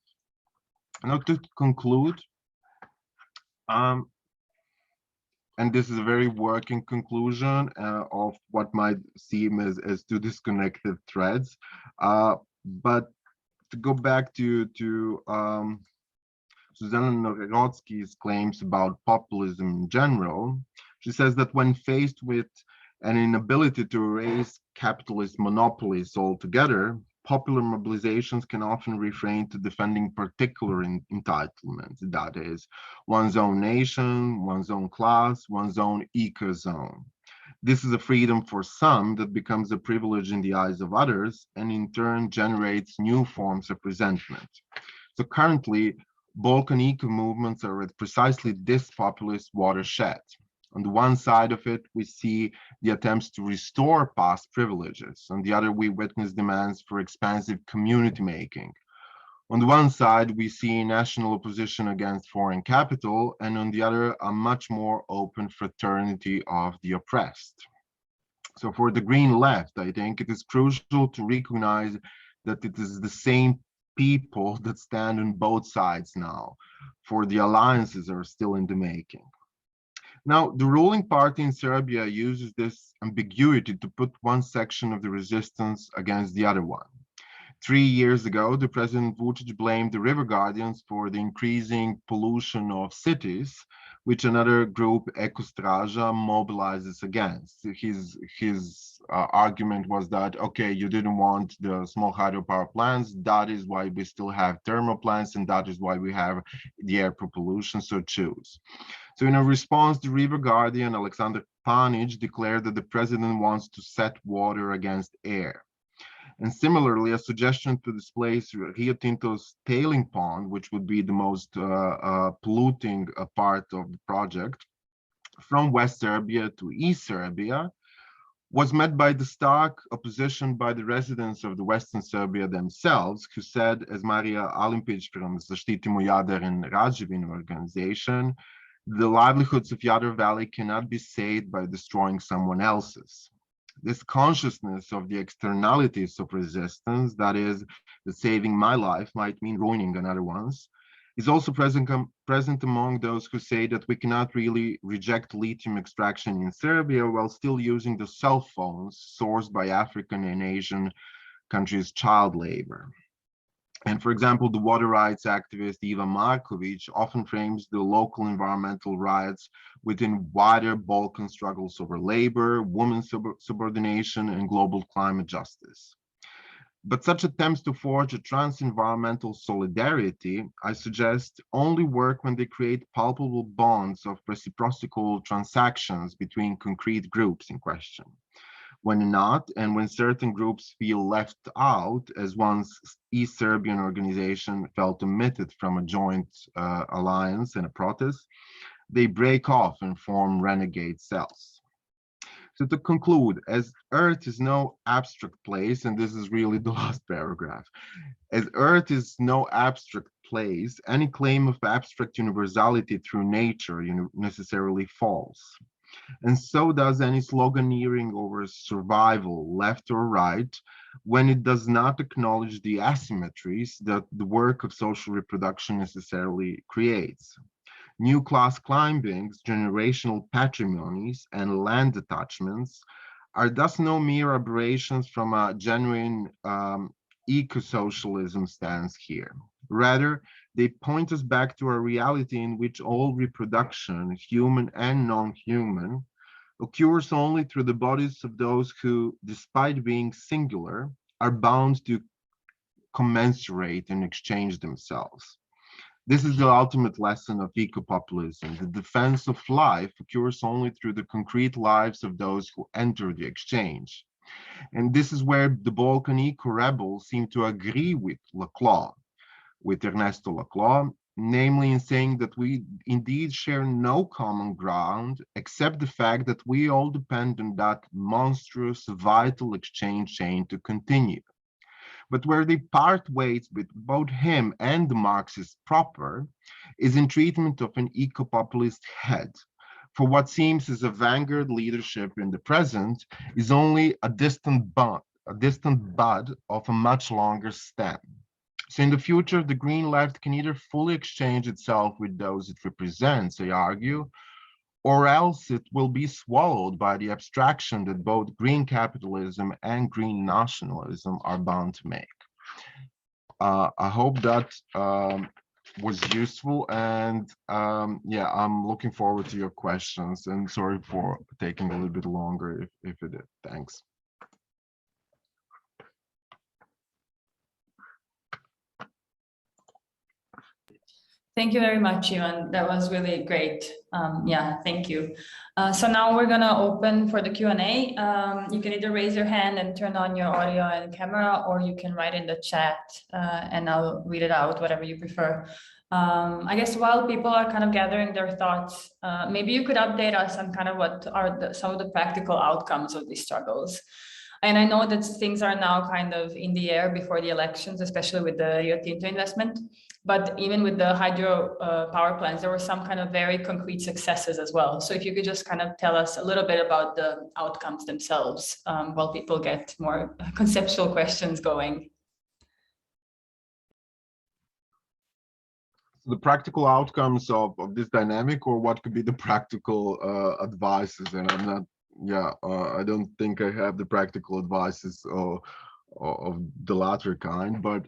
Now, to conclude, and this is a very working conclusion of what might seem as two disconnected threads, but to go back to Susanna Narodsky's claims about populism in general, she says that when faced with an inability to erase capitalist monopolies altogether, popular mobilizations can often refrain to defending particular entitlements, that is, one's own nation, one's own class, one's own eco-zone. This is a freedom for some that becomes a privilege in the eyes of others, and in turn generates new forms of resentment. So currently, Balkan eco-movements are at precisely this populist watershed. On the one side of it, we see the attempts to restore past privileges. On the other, we witness demands for expansive community making. On the one side, we see national opposition against foreign capital, and on the other, a much more open fraternity of the oppressed. So for the Green left, I think it is crucial to recognize that it is the same people that stand on both sides now, for the alliances are still in the making. Now, the ruling party in Serbia uses this ambiguity to put one section of the resistance against the other one. 3 years ago, the President Vučić blamed the river guardians for the increasing pollution of cities, which another group, Ekostraža, mobilizes against. His argument was that, okay, you didn't want the small hydropower plants, that is why we still have thermal plants, and that is why we have the air pollution, so choose. So in a response, the river guardian, Aleksandar Panić, declared that the president wants to set water against air. And similarly, a suggestion to displace Rio Tinto's tailing pond, which would be the most polluting part of the project, from West Serbia to East Serbia, was met by the stark opposition by the residents of the Western Serbia themselves, who said, as Marija Alimpić from Zaštitimo Jadar and Rajevin organization, the livelihoods of Jadar Valley cannot be saved by destroying someone else's. This consciousness of the externalities of resistance, that is, that saving my life might mean ruining another one's, is also present among those who say that we cannot really reject lithium extraction in Serbia while still using the cell phones sourced by African and Asian countries' child labor. And for example, the water rights activist Ivan Rajković often frames the local environmental riots within wider Balkan struggles over labor, women's subordination, and global climate justice. But such attempts to forge a trans-environmental solidarity, I suggest, only work when they create palpable bonds of reciprocal transactions between concrete groups in question. When not, and when certain groups feel left out, as one's East Serbian organization felt omitted from a joint alliance and a protest, they break off and form renegade cells. So to conclude, as Earth is no abstract place, and this is really the last paragraph, as Earth is no abstract place, any claim of abstract universality through nature necessarily falls. And so does any sloganeering over survival, left or right, when it does not acknowledge the asymmetries that the work of social reproduction necessarily creates. New class climbings, generational patrimonies, and land attachments are thus no mere aberrations from a genuine eco-socialism stance here. Rather, they point us back to a reality in which all reproduction, human and non-human, occurs only through the bodies of those who, despite being singular, are bound to commensurate and exchange themselves. This is the ultimate lesson of ecopopulism. The defense of life occurs only through the concrete lives of those who enter the exchange. And this is where the Balkan eco-rebels seem to agree with Laclau, with Ernesto Laclau, namely in saying that we indeed share no common ground except the fact that we all depend on that monstrous vital exchange chain to continue. But where they part ways with both him and the Marxists proper is in treatment of an eco-populist head. For what seems as a vanguard leadership in the present is only a distant bud of a much longer stem. So in the future, the green left can either fully exchange itself with those it represents, they argue, or else it will be swallowed by the abstraction that both green capitalism and green nationalism are bound to make. I hope that was useful, and yeah, I'm looking forward to your questions, and sorry for taking a little bit longer if it did. Thanks. Thank you very much, Ivan. That was really great. Yeah, thank you. So now we're going to open for the Q&A. You can either raise your hand and turn on your audio and camera, or you can write in the chat and I'll read it out, whatever you prefer. I guess while people are kind of gathering their thoughts, maybe you could update us on kind of what are some of the practical outcomes of these struggles. And I know that things are now kind of in the air before the elections, especially with the Rio Tinto investment. But even with the hydro power plants, there were some kind of very concrete successes as well. So if you could just kind of tell us a little bit about the outcomes themselves while people get more conceptual questions going. The practical outcomes of this dynamic, or what could be the practical advices? And I'm not, yeah, I don't think I have the practical advices of the latter kind, but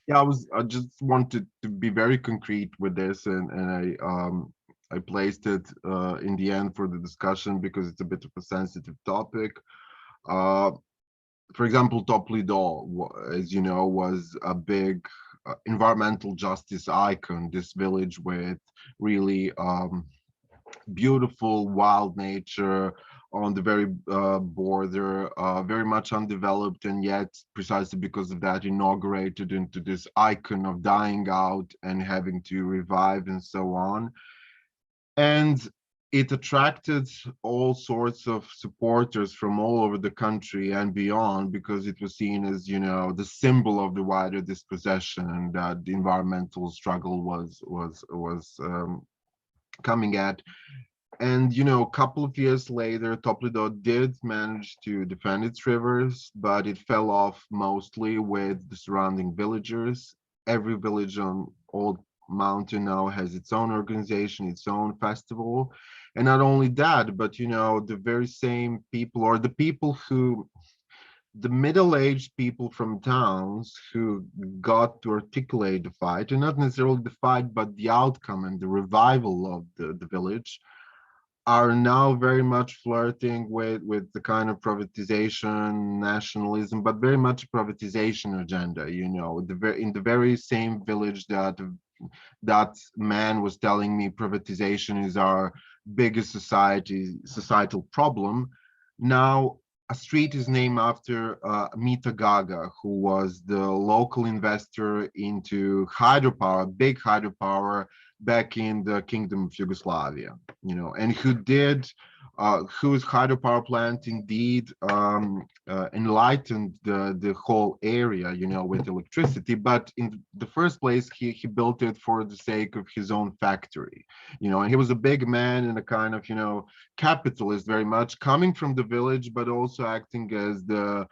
yeah, I just wanted to be very concrete with this, and I placed it in the end for the discussion because it's a bit of a sensitive topic. For example, Toplido, as you know, was a big environmental justice icon. This village with really beautiful wild nature on the very border, very much undeveloped, and yet precisely because of that inaugurated into this icon of dying out and having to revive and so on. And it attracted all sorts of supporters from all over the country and beyond, because it was seen as, you know, the symbol of the wider dispossession, and that the environmental struggle was coming at. And, you know, a couple of years later, Toplido did manage to defend its rivers, but it fell off mostly with the surrounding villagers. Every village on Old Mountain now has its own organization, its own festival. And not only that, but, you know, the very same people, or the people who, the middle-aged people from towns who got to articulate the fight, and not necessarily the fight, but the outcome and the revival of the village, are now very much flirting with the kind of privatization, nationalism, but very much privatization agenda. You know, in the very same village that man was telling me privatization is our biggest societal problem. Now a street is named after Mita Gaga, who was the local investor into hydropower, big hydropower, back in the Kingdom of Yugoslavia, you know, and whose hydropower plant indeed enlightened the whole area, you know, with electricity. But in the first place, he built it for the sake of his own factory, you know, and he was a big man and a kind of, you know, capitalist, very much coming from the village, but also acting as the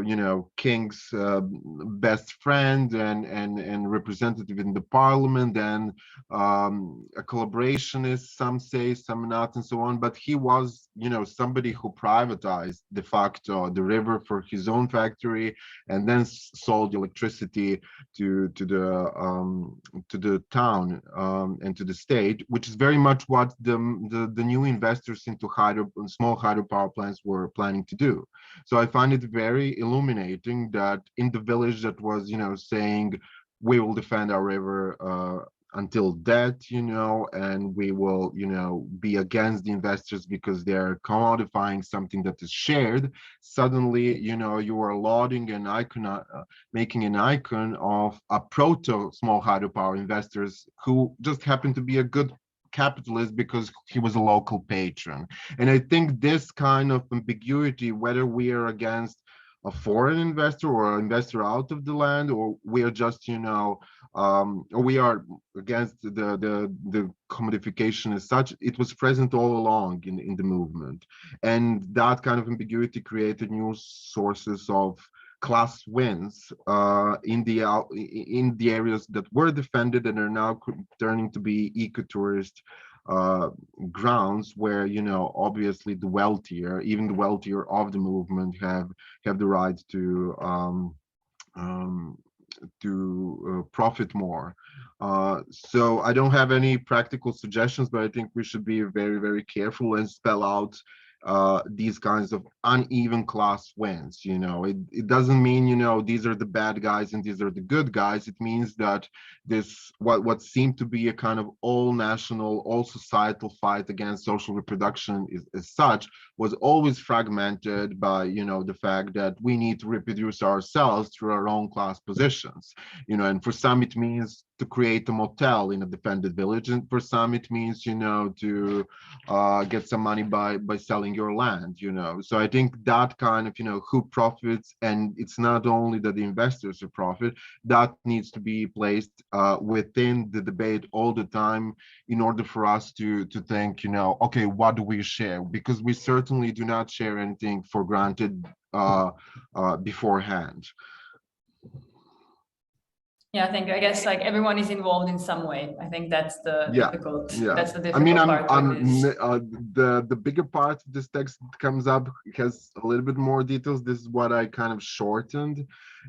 you know, king's best friend and representative in the parliament, and a collaborationist, some say, some not, and so on. But he was, you know, somebody who privatized de facto the river for his own factory, and then sold electricity to the town and to the state, which is very much what the new investors into small hydropower plants were planning to do. So I find it very illuminating that in the village that was, you know, saying we will defend our river until death, and we will, be against the investors because they're commodifying something that is shared. Suddenly, you are lauding an icon, making an icon of a proto small hydropower investors who just happen to be a good capitalist because he was a local patron. And I think this kind of ambiguity, whether we are against a foreign investor or an investor out of the land, or we are just, or we are against the commodification as such, it was present all along in the movement. And that kind of ambiguity created new sources of class wins in the areas that were defended and are now turning to be ecotourist grounds where, obviously the wealthier, even the wealthier of the movement have the right to profit more. So I don't have any practical suggestions, but I think we should be very, very careful and spell out these kinds of uneven class wins. It doesn't mean, these are the bad guys and these are the good guys. It means that this, what seemed to be a kind of all national, all societal fight against social reproduction as such, was always fragmented by, the fact that we need to reproduce ourselves through our own class positions, and for some it means to create a motel in a defended village, and for some it means, to get some money by selling your land, So I think that kind of, who profits, and it's not only that the investors who profit, that needs to be placed within the debate all the time in order for us to think, okay, what do we share? Because we certainly do not share anything for granted beforehand. Yeah, I guess like everyone is involved in some way. I think that's the difficult. Yeah. That's the difficult part. The bigger part of this text comes up has a little bit more details. This is what I kind of shortened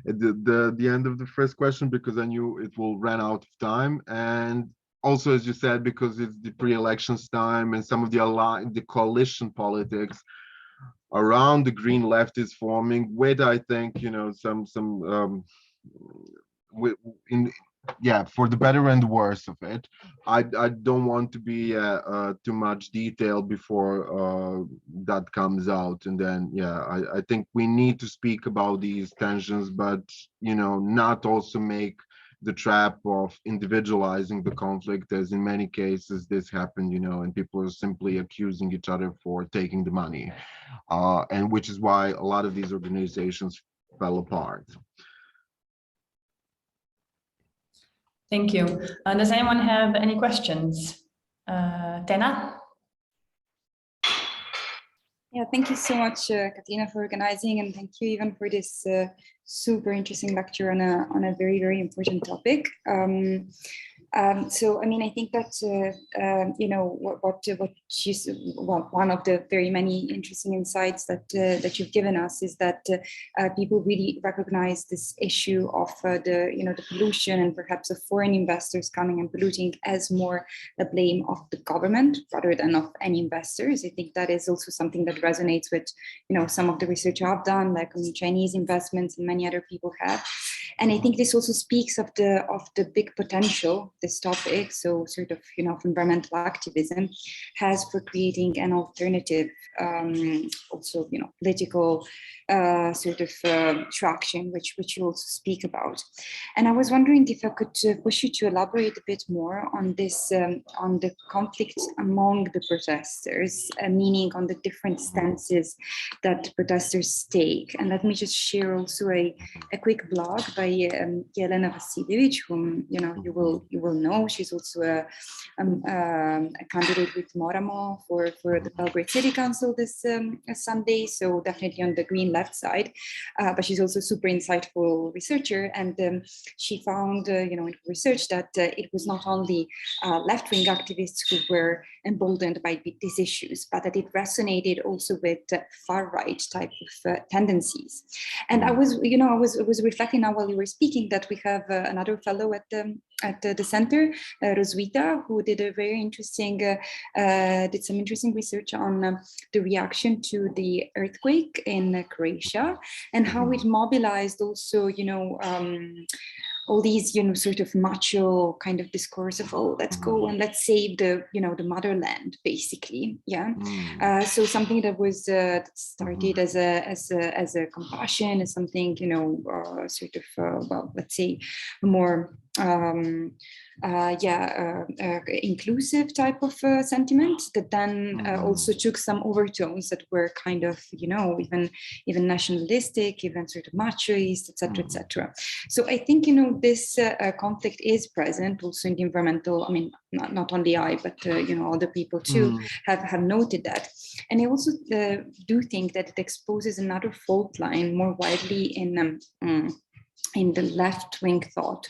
at the end of the first question because I knew it will run out of time. And also, as you said, because it's the pre-elections time and some of the coalition politics around the green left is forming with, I think, for the better and the worse of it. I don't want to be too much detail before that comes out, and then I think we need to speak about these tensions, but not also make the trap of individualizing the conflict, as in many cases this happened, and people are simply accusing each other for taking the money, and which is why a lot of these organizations fell apart. Thank you. Does anyone have any questions? Tena? Yeah, thank you so much, Katina, for organizing, and thank you, Ivan, for this super interesting lecture on a very, very important topic. So, I mean, I think that, one of the very many interesting insights that you've given us is that people really recognize this issue of the pollution and perhaps of foreign investors coming and polluting as more the blame of the government rather than of any investors. I think that is also something that resonates with, some of the research I've done, like Chinese investments and many other people have. And I think this also speaks of the big potential this topic, so sort of, of environmental activism has for creating an alternative, also, political sort of traction, which you also speak about. And I was wondering if I could push you to elaborate a bit more on this, on the conflict among the protesters, meaning on the different stances that protesters take. And let me just share also a quick blog by Jelena Vasiljevic, whom you will know. She's also a candidate with Moramo for the Belgrade City Council this Sunday. So definitely on the green left side, but she's also a super insightful researcher. And she found, in research that it was not only left-wing activists who were emboldened by these issues, but that it resonated also with far-right type of tendencies. And I was reflecting now while you were speaking that we have another fellow at the center, Roswita, who did a very interesting, did some interesting research on the reaction to the earthquake in Croatia and how it mobilized also, all these, sort of macho kind of discourse of, oh, let's go and let's save the, the motherland, basically. Yeah. So something that was that started as a compassion, as something, sort of, well, let's say more inclusive type of sentiment that then also took some overtones that were kind of, even nationalistic, even sort of machoist, etc., etc. So I think, this conflict is present also in the environmental. I mean, not only I, but other people too have noted that. And I also do think that it exposes another fault line more widely in the left-wing thought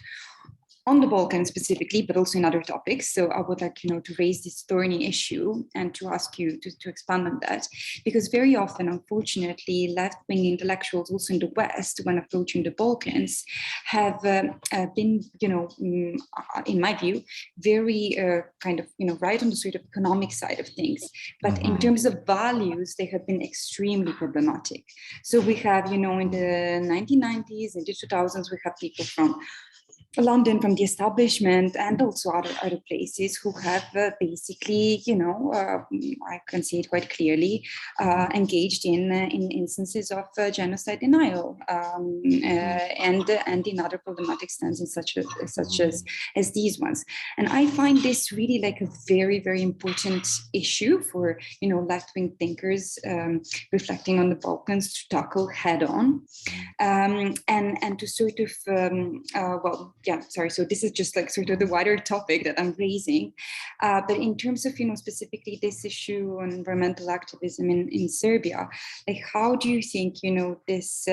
on the Balkans specifically, but also in other topics. So I would like, to raise this thorny issue and to ask you to expand on that, because very often, unfortunately, left-wing intellectuals also in the West, when approaching the Balkans, have been, in my view, very kind of, right on the sort of economic side of things. But in terms of values, they have been extremely problematic. So we have, in the 1990s and the 2000s, we have people from London, from the establishment, and also other places who have basically, I can say it quite clearly, engaged in instances of genocide denial and in other problematic stances such as these ones. And I find this really like a very, very important issue for left-wing thinkers reflecting on the Balkans to tackle head on, and to sort of so this is just like sort of the wider topic that I'm raising, but in terms of specifically this issue on environmental activism in Serbia, like how do you think this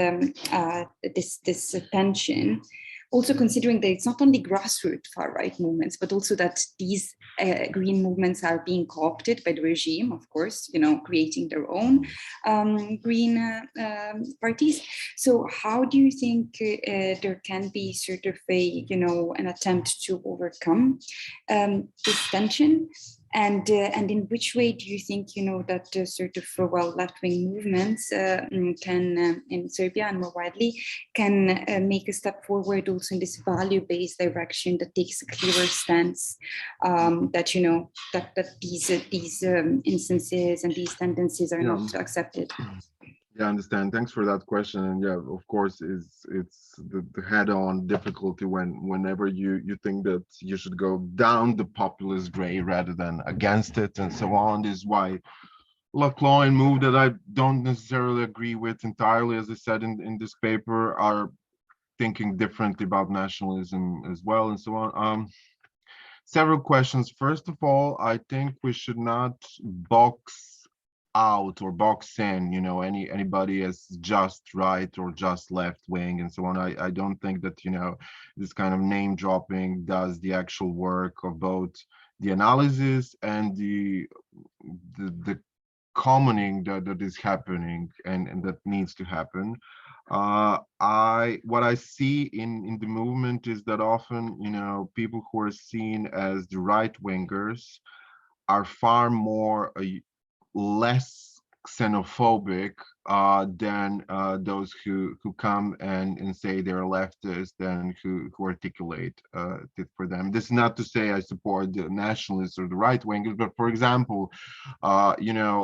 this tension, also considering that it's not only grassroots far-right movements, but also that these green movements are being co-opted by the regime, of course, creating their own green parties. So how do you think there can be sort of a, an attempt to overcome this tension? And in which way do you think, that sort of, left-wing movements can, in Serbia and more widely, can make a step forward also in this value-based direction that takes a clearer stance that, that these instances and these tendencies are not accepted? Yeah, I understand. Thanks for that question. And yeah, of course, it's the head-on difficulty whenever you think that you should go down the populist way rather than against it and so on. Is why Laclau move that I don't necessarily agree with entirely, as I said in this paper, are thinking differently about nationalism as well and so on. Several questions. First of all, I think we should not box out or box in anybody as just right or just left wing and so on. I don't think that this kind of name dropping does the actual work of both the analysis and the commoning that is happening and that needs to happen. What I see in the movement is that often people who are seen as the right wingers are far more less xenophobic than those who come and say they're leftist and who articulate it for them. This is not to say I support the nationalists or the right wingers, but for example, Marija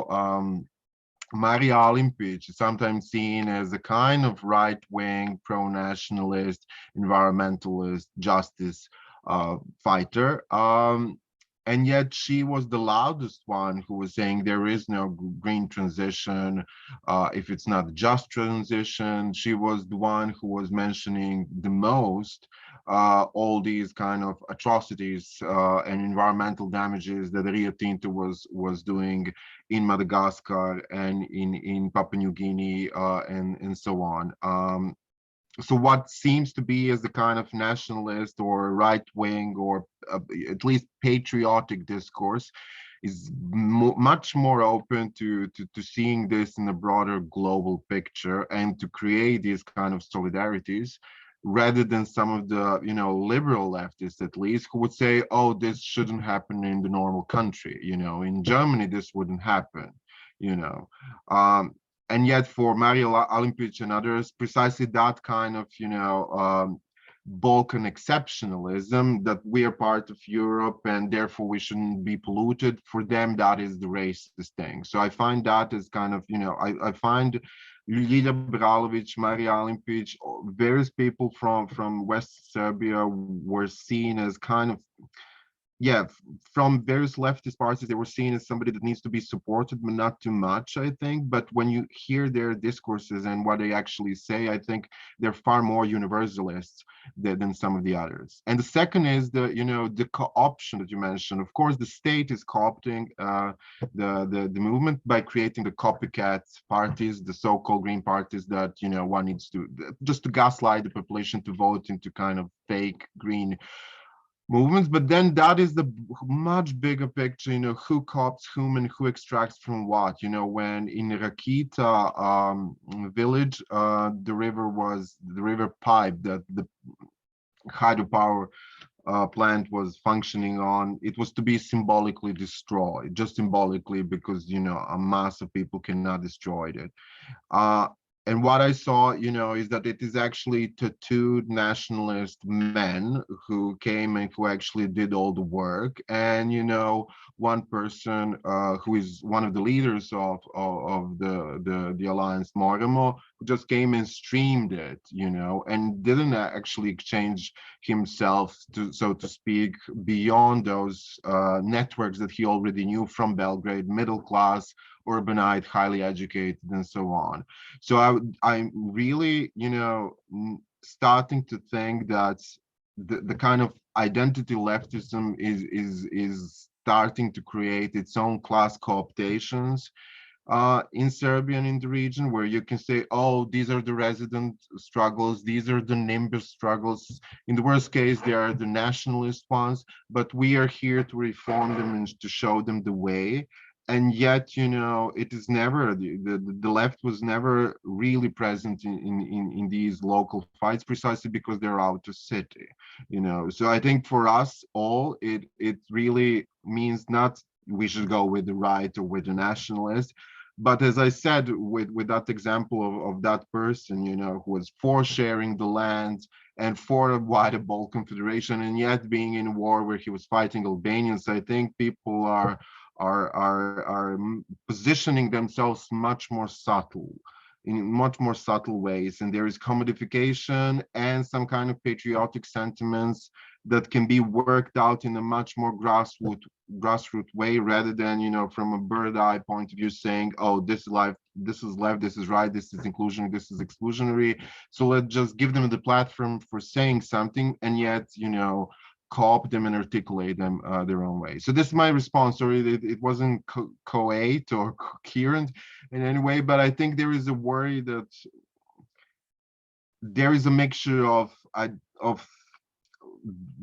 Alimpić is sometimes seen as a kind of right-wing, pro-nationalist, environmentalist, justice fighter. And yet she was the loudest one who was saying there is no green transition if it's not just transition. She was the one who was mentioning the most all these kind of atrocities and environmental damages that Rio Tinto was doing in Madagascar and in Papua New Guinea and so on. So what seems to be as the kind of nationalist or right-wing or at least patriotic discourse is much more open to seeing this in a broader global picture and to create these kind of solidarities, rather than some of the liberal leftists at least who would say, oh, this shouldn't happen in the normal country, in Germany this wouldn't happen, and yet for Marija Alimpić and others, precisely that kind of Balkan exceptionalism, that we are part of Europe and therefore we shouldn't be polluted. For them, that is the racist thing. So I find that as kind of, I find Ljilja Bralović, Marija Alimpić, various people from West Serbia were seen as kind of, from various leftist parties, they were seen as somebody that needs to be supported, but not too much, I think. But when you hear their discourses and what they actually say, I think they're far more universalists than some of the others. And the second is the co-option that you mentioned. Of course, the state is co-opting the movement by creating the copycat parties, the so-called green parties that, one needs to, just to gaslight the population to vote into kind of fake green movements. But then that is the much bigger picture, who cops whom and who extracts from what. When in Rakita village, the river pipe that the hydropower plant was functioning on, it was to be symbolically destroyed, just symbolically, because a mass of people cannot destroy it. And what I saw, is that it is actually tattooed nationalist men who came and who actually did all the work. And, one person who is one of the leaders of the Alliance Moremo, who just came and streamed it, and didn't actually exchange himself, so to speak, beyond those networks that he already knew from Belgrade, middle class, urbanite, highly educated, and so on. So I'm really, starting to think that the kind of identity leftism is starting to create its own class cooptations in Serbia and in the region, where you can say, oh, these are the resident struggles, these are the nimbus struggles. In the worst case, they are the nationalist ones, but we are here to reform them and to show them the way. And yet, it is never, the left was never really present in these local fights, precisely because they're out of city, So I think for us all, it really means not we should go with the right or with the nationalist, but as I said, with that example of that person, who was for sharing the land and for a wider Balkan Federation, and yet being in a war where he was fighting Albanians, I think people are positioning themselves much more subtle, in much more subtle ways, and there is commodification and some kind of patriotic sentiments that can be worked out in a much more grassroots way, rather than from a bird eye point of view saying, oh, this is left, this is right, this is inclusionary, this is exclusionary, so let's just give them the platform for saying something, and yet co-opt them and articulate them their own way. So this is my response. Sorry, it wasn't coate or coherent in any way, but I think there is a worry that there is a mixture of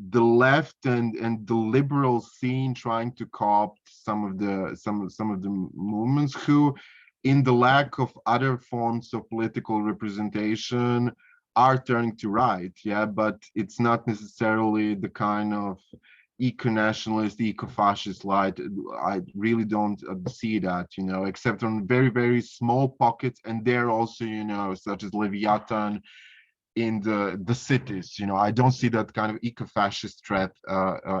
the left and the liberal scene trying to co-opt some of the movements who, in the lack of other forms of political representation, are turning to right, but it's not necessarily the kind of eco-nationalist, eco-fascist light. I really don't see that, except on very, very small pockets, and there also, such as Leviathan in the cities. I don't see that kind of eco-fascist threat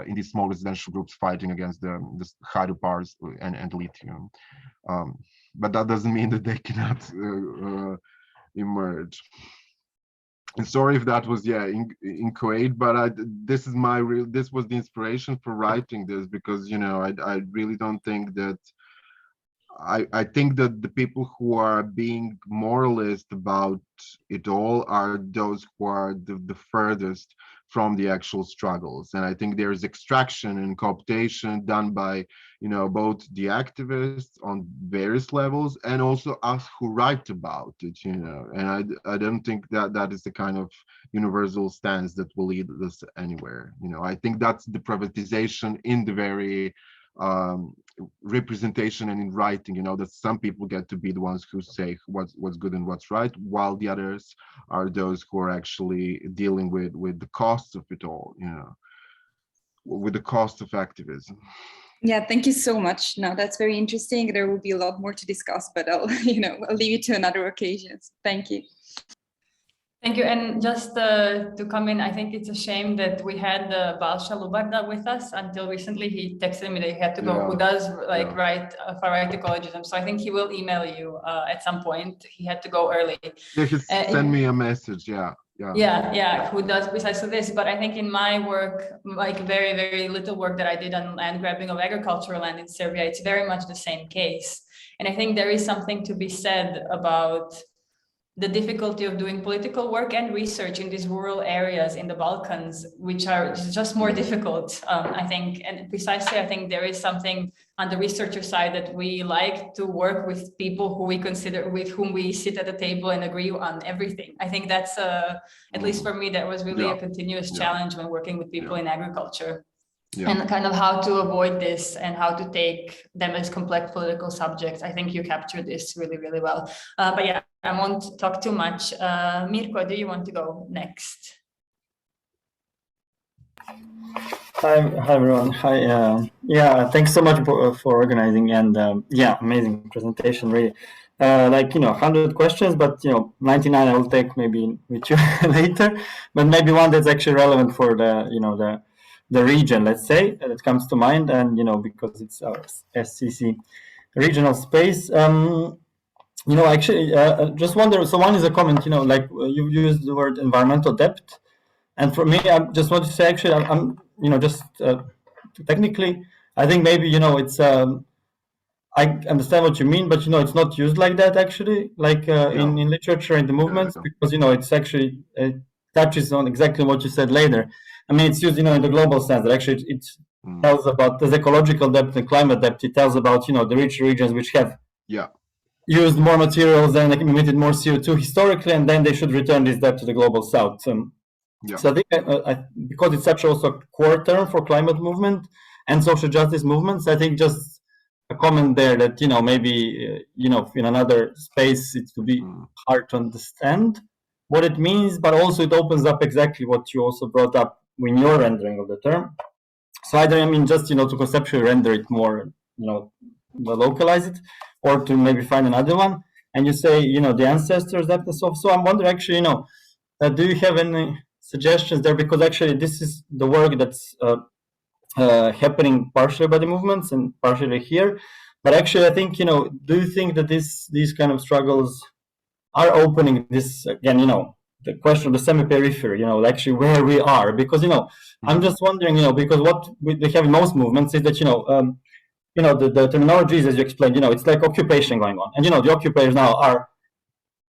in these small residential groups fighting against the hydropowers and lithium. But that doesn't mean that they cannot emerge. And sorry if that was inchoate, but this was the inspiration for writing this, because I really don't think that I think that the people who are being moralist about it all are those who are the furthest from the actual struggles. And I think there is extraction and cooptation done by, both the activists on various levels and also us who write about it, and I don't think that is the kind of universal stance that will lead us anywhere. I think that's the privatization in the very representation and in writing, that some people get to be the ones who say what's good and what's right, while the others are those who are actually dealing with the costs of it all, with the cost of activism. Yeah, thank you so much. No, that's very interesting. There will be a lot more to discuss, but I'll leave it to another occasion. Thank you. Thank Thank you. And just to come in, I think it's a shame that we had Balsha Lubarda with us until recently. He texted me that he had to go, who does write far-right ecologism. So I think he will email you at some point. He had to go early. Yeah, he sent me a message, who does precisely this. But I think in my work, like very, very little work that I did on land grabbing of agricultural land in Serbia, it's very much the same case. And I think there is something to be said about the difficulty of doing political work and research in these rural areas in the Balkans, which are just more difficult, I think. And precisely, I think there is something on the researcher side that we like to work with people who we consider, with whom we sit at the table and agree on everything. I think that's, at least for me, that was really a continuous challenge when working with people in agriculture. And kind of how to avoid this and how to take them as complex political subjects. I think you captured this really, really well. But yeah, I won't talk too much. Mirko, do you want to go next? Hi everyone. Hi. Thanks so much for organizing, and amazing presentation. Really, 100 questions, but 99 I will take maybe with you later. But maybe one that's actually relevant for the region, let's say, that comes to mind, and because it's our SCC regional space. Just wonder. So one is a comment. You used the word environmental debt, and for me, I just want to say actually, I'm technically, I think maybe it's. I understand what you mean, but it's not used like that actually, in literature in the movements, because it's actually touches on exactly what you said later. I mean, it's used, in the global sense that actually it tells about the ecological depth and climate depth. It tells about, the rich regions which have used more materials and emitted more CO2 historically, and then they should return this debt to the global south. So I think because it's such also a core term for climate movement and social justice movements, I think just a comment there that, maybe, in another space, it will be hard to understand what it means, but also it opens up exactly what you also brought up in your rendering of the term. So either, just, to conceptually render it more, localize it, or to maybe find another one. And you say, the ancestors, that and so. So I'm wondering actually, do you have any suggestions there? Because actually this is the work that's happening partially by the movements and partially here. But actually, I think, do you think that these kind of struggles are opening this, again, the question of the semi-periphery, actually where we are? Because, I'm just wondering, because what we have in most movements is that, the terminologies, as you explained, it's like occupation going on. And, the occupiers now are,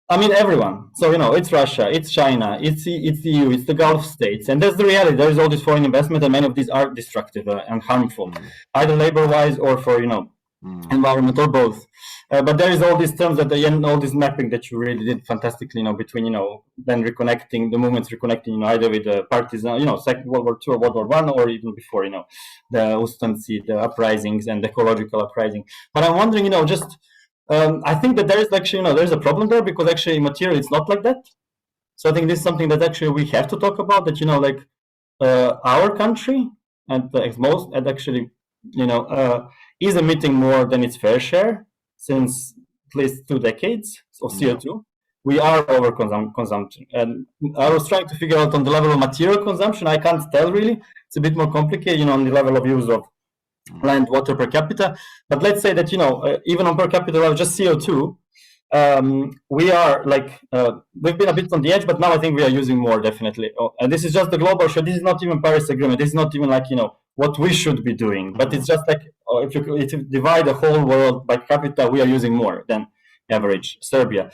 everyone. So, it's Russia, it's China, it's the EU, it's the Gulf states. And that's the reality. There is all this foreign investment, and many of these are destructive and harmful, either labor-wise or for, environment, or both. But there is all these terms that all this mapping that you really did fantastically, between, then reconnecting the movements, either with the partisan, Second World War II or World War I, or even before, the Ustanci, the uprisings and the ecological uprising. But I'm wondering, just, I think that there is actually, there's a problem there, because actually material, it's not like that. So I think this is something that actually we have to talk about, that, our country and actually, is emitting more than its fair share since at least 2 decades of CO2. We are over consumption. And I was trying to figure out on the level of material consumption, I can't tell really. It's a bit more complicated, on the level of use of land, water per capita. But let's say that, even on per capita level, just CO2, we are we've been a bit on the edge, but now I think we are using more, definitely. And this is just the global show. This is not even Paris Agreement. This is not even what we should be doing. But it's just if you divide the whole world by capita, we are using more than average Serbia.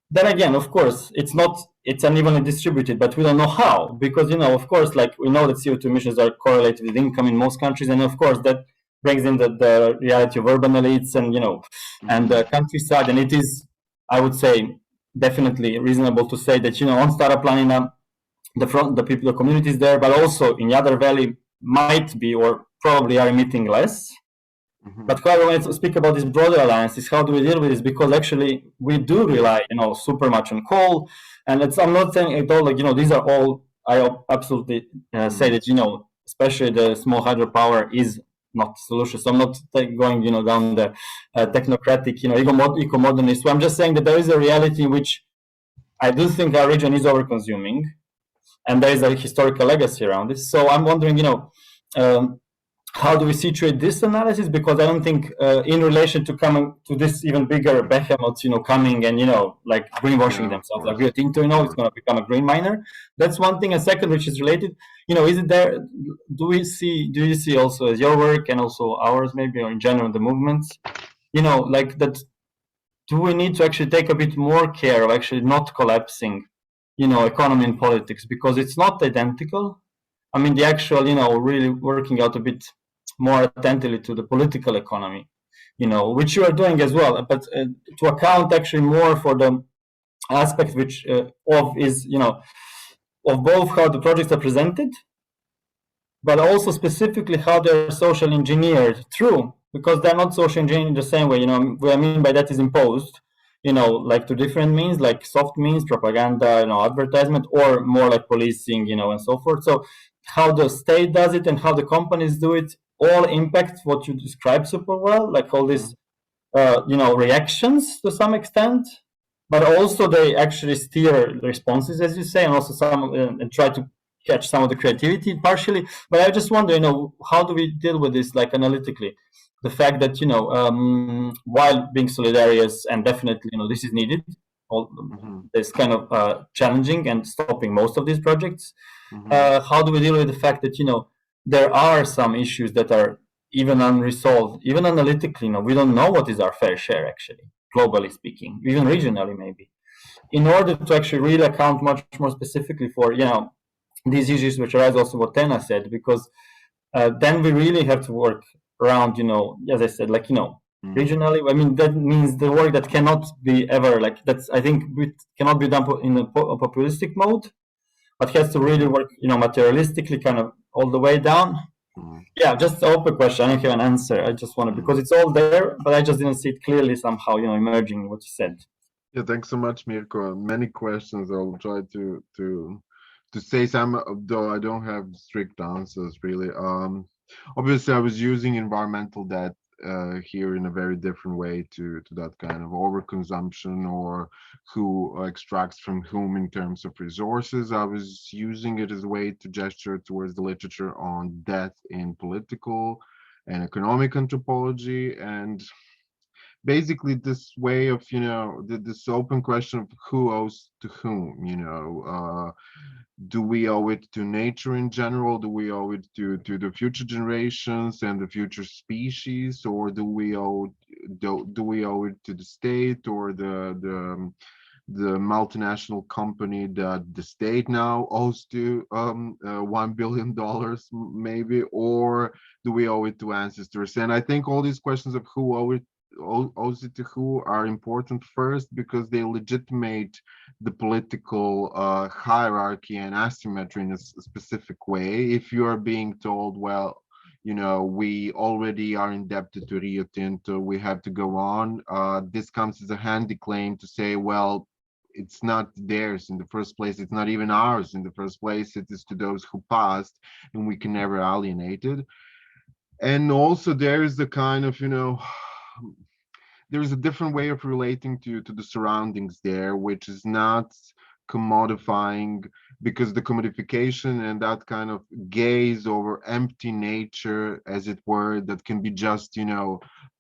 Then again, of course, it's unevenly distributed, but we don't know how, because, of course, we know that CO2 emissions are correlated with income in most countries. And of course, that brings in the reality of urban elites and, and the countryside. And it is, I would say, definitely reasonable to say that, on Stara Planina, the people, the communities there, but also in Jadar Valley might be or probably are emitting less. But when I want to speak about this broader alliances, how do we deal with this? Because actually we do rely, super much on coal. And I'm not saying at all, these are all, I absolutely say that, especially the small hydropower is not the solution. So I'm not going, down the technocratic, eco-modernist. So I'm just saying that there is a reality in which I do think our region is over-consuming, and there is a historical legacy around this. So I'm wondering, how do we situate this analysis? Because I don't think, in relation to coming to this even bigger behemoths, coming and like greenwashing themselves, like Rio Tinto, it's going to become a green miner. That's one thing. And second, which is related, is it there? Do you see also as your work and also ours, maybe, or in general the movements, like that? Do we need to actually take a bit more care of actually not collapsing, economy and politics, because it's not identical. I mean, the actual, really working out a bit more attentively to the political economy, which you are doing as well, but to account actually more for the aspect which of both how the projects are presented, but also specifically how they're social engineered through, because they're not social engineered in the same way. What I mean by that is imposed, like to different means, like soft means, propaganda, advertisement, or more like policing, and so forth. So how the state does it and how the companies do it all impact what you describe super well, like all these, reactions to some extent, but also they actually steer responses, as you say, and also some and try to catch some of the creativity partially. But I just wonder, how do we deal with this, like analytically? The fact that, while being solidarious, and definitely, this is needed, it's kind of challenging and stopping most of these projects. How do we deal with the fact that, there are some issues that are even unresolved, even analytically, we don't know what is our fair share, actually, globally speaking, even regionally, maybe, in order to actually really account much more specifically for, these issues which arise, also what Tena said, because then we really have to work around, as I said, like, regionally. I mean, that means the work that cannot be ever, like, that's, I think, it cannot be done in a populistic mode, but has to really work, materialistically, kind of all the way down. Yeah, just an open question. I don't have an answer. I just want to, because it's all there, but I just didn't see it clearly somehow, emerging what you said. Yeah, thanks so much, Mirko. Many questions. I'll try to say some, though I don't have strict answers really. Obviously, I was using environmental debt here in a very different way to that kind of overconsumption, or who extracts from whom in terms of resources. I was using it as a way to gesture towards the literature on death in political and economic anthropology, and basically this way of, this open question of who owes to whom, do we owe it to nature in general? Do we owe it to the future generations and the future species, or do we owe it to the state or the multinational company that the state now owes to $1 billion maybe, or do we owe it to ancestors? And I think all these questions of who owes it to who are important first, because they legitimate the political hierarchy and asymmetry in a specific way. If you are being told, well, we already are indebted to Rio Tinto, we have to go on, this comes as a handy claim to say, well, it's not theirs in the first place, it's not even ours in the first place, it is to those who passed, and we can never alienate it. And also there is the kind of, there's a different way of relating to the surroundings there, which is not commodifying, because the commodification and that kind of gaze over empty nature, as it were, that can be just,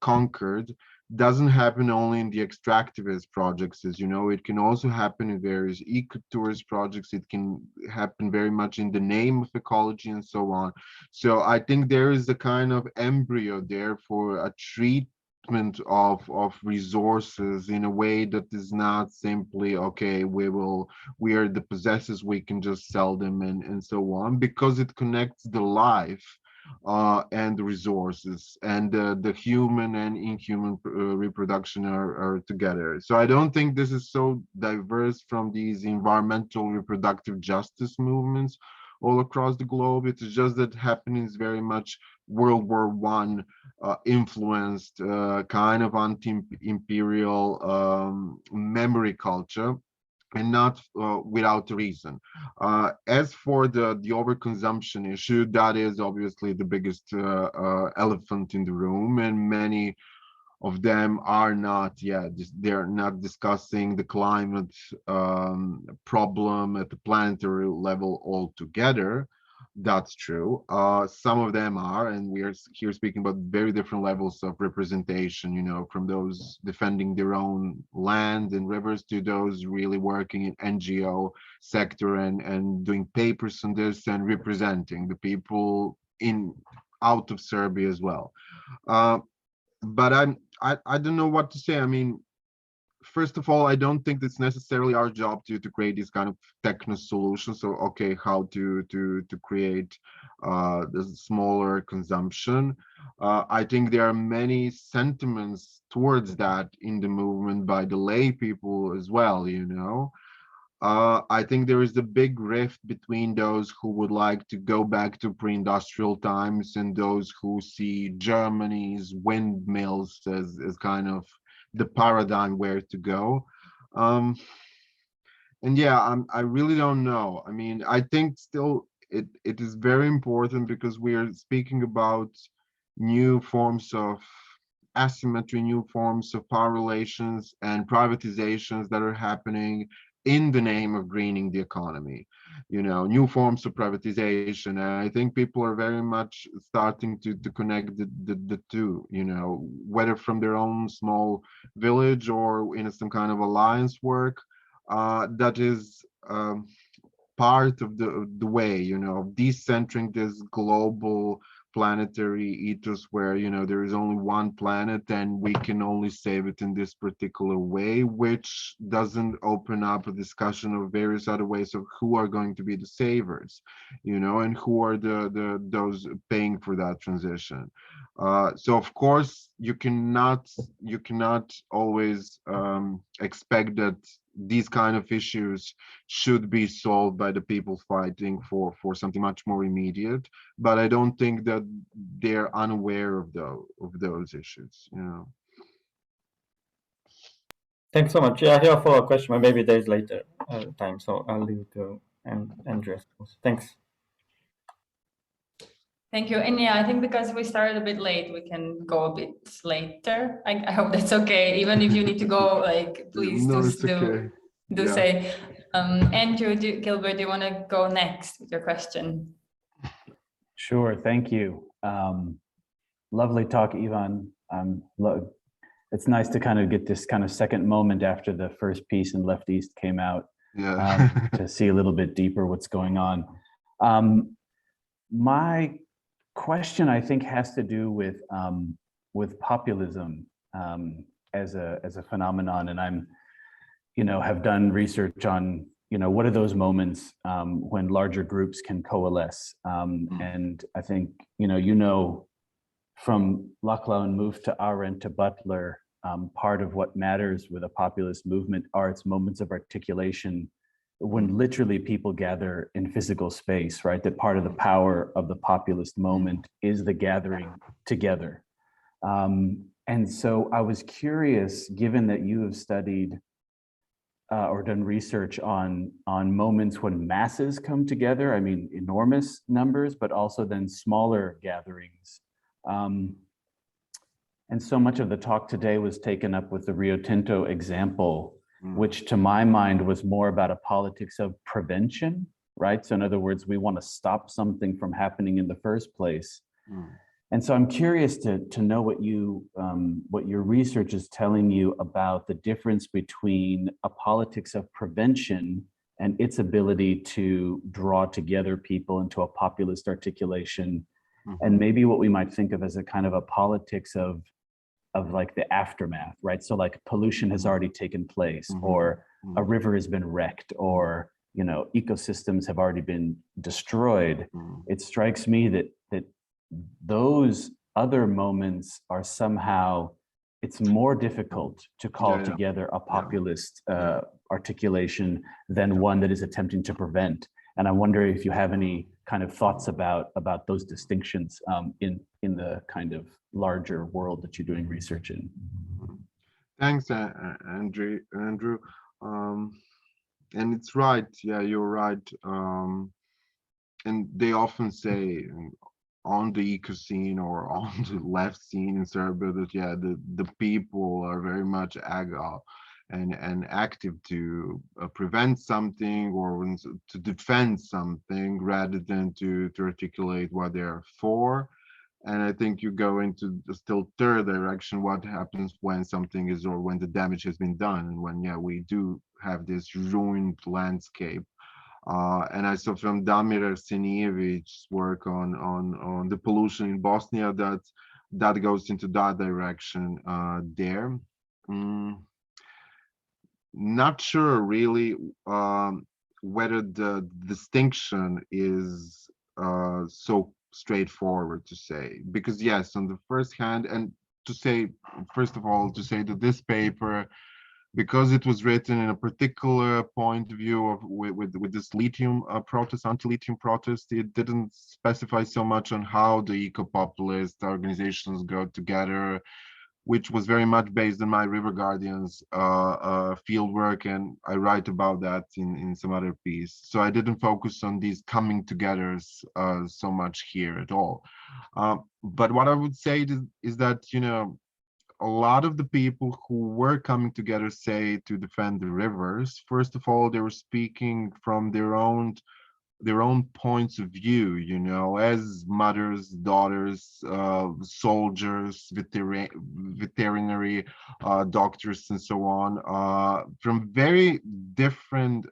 conquered, doesn't happen only in the extractivist projects, as you know. It can also happen in various ecotourist projects. It can happen very much in the name of ecology and so on. So I think there is a kind of embryo there for a treatment of resources in a way that is not simply, okay, we are the possessors, we can just sell them and so on, because it connects the life and the resources, and the human and inhuman reproduction are together. So I don't think this is so diverse from these environmental reproductive justice movements all across the globe. It's just that happenings very much World War I influenced kind of anti-imperial memory culture, and not without reason. As for the overconsumption issue, that is obviously the biggest elephant in the room, and many of them are not they're not discussing the climate problem at the planetary level altogether. That's true. Some of them are, and we are here speaking about very different levels of representation, you know, from those defending their own land and rivers to those really working in NGO sector and doing papers on this and representing the people out of Serbia as well. But I don't know what to say. I mean, first of all, I don't think it's necessarily our job to create these kind of techno solutions. So, okay, how to create the smaller consumption. I think there are many sentiments towards that in the movement by the lay people as well, you know. I think there is a big rift between those who would like to go back to pre-industrial times and those who see Germany's windmills as kind of the paradigm where to go. And yeah, I really don't know. I mean, I think still it is very important because we are speaking about new forms of asymmetry, new forms of power relations and privatizations that are happening in the name of greening the economy, you know, new forms of privatization. And I think people are very much starting to connect the two, you know, whether from their own small village or in some kind of alliance work, that is part of the way, you know, decentering this global planetary ethos where, you know, there is only one planet and we can only save it in this particular way, which doesn't open up a discussion of various other ways of who are going to be the savers, you know, and who are those paying for that transition. So of course you cannot always expect that these kind of issues should be solved by the people fighting for something much more immediate, but I don't think that they're unaware of those issues, you know. Thanks so much. Yeah, I have a follow-up question, but maybe days later time, so I'll leave it to Andreas. Thanks. Thank you. And yeah, I think because we started a bit late, we can go a bit later. I hope that's okay. Even if you need to go, like, please No, do say. Andrew, Gilbert, do you want to go next with your question? Sure, thank you. Lovely talk, Ivan. It's nice to kind of get this kind of second moment after the first piece in Left East came out, to see a little bit deeper what's going on. My question, I think, has to do with populism as a phenomenon, and I'm, you know, have done research on, you know, what are those moments when larger groups can coalesce, and I think, you know, from Lachlan and move to Arendt to Butler, part of what matters with a populist movement are its moments of articulation when literally people gather in physical space, right? That part of the power of the populist moment is the gathering together. And so I was curious, given that you have studied or done research on moments when masses come together, I mean, enormous numbers, but also then smaller gatherings. And so much of the talk today was taken up with the Rio Tinto example, which to my mind was more about a politics of prevention, right? So in other words, we want to stop something from happening in the first place. And so I'm curious to know what your research is telling you about the difference between a politics of prevention and its ability to draw together people into a populist articulation, and maybe what we might think of as a kind of a politics of like the aftermath, right? So like pollution has already taken place, or a river has been wrecked, or, you know, ecosystems have already been destroyed. It strikes me that those other moments are somehow, it's more difficult to call together a populist articulation than one that is attempting to prevent. And I wonder if you have any kind of thoughts about those distinctions in the kind of larger world that you're doing research in. Thanks, Andrew. And it's right. Yeah, you're right. And they often say, on the eco scene or on the left scene in Serbia that yeah, the people are very much agile and active to prevent something or to defend something rather than to articulate what they're for. And I think you go into the still third direction, what happens when something is, or when the damage has been done, and when, yeah, we do have this ruined landscape. And I saw from Damir Arsenijevic's work on the pollution in Bosnia that goes into that direction there. Not sure really whether the distinction is so straightforward to say, because yes, on the first hand, and to say, first of all, to say that this paper, because it was written in a particular point of view of with this lithium protest, anti-lithium protest, it didn't specify so much on how the eco-populist organizations go together, which was very much based on my River Guardians field work, and I write about that in some other piece. So I didn't focus on these coming togethers so much here at all. But what I would say is that, you know, a lot of the people who were coming together, say, to defend the rivers, first of all, they were speaking from their own points of view, you know, as mothers, daughters, soldiers, veterinary doctors, and so on, from very different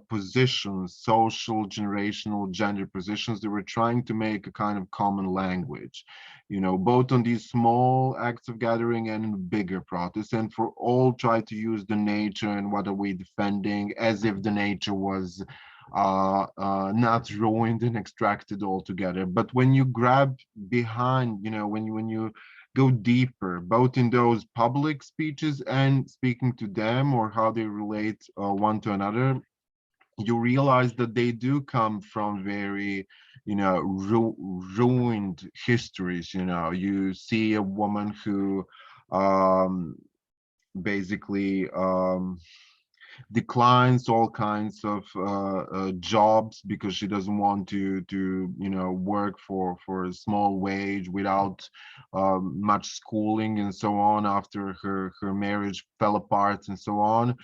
positions, social, generational, gender positions. They were trying to make a kind of common language, you know, both on these small acts of gathering and in bigger protests, and for all try to use the nature and what are we defending, as if the nature was not ruined and extracted altogether. But when you grab behind, you know, when you go deeper, both in those public speeches and speaking to them or how they relate one to another, you realize that they do come from very, you know, ruined histories. You know, you see a woman who basically declines all kinds of jobs because she doesn't want to you know, work for a small wage without much schooling and so on, after her marriage fell apart and so on.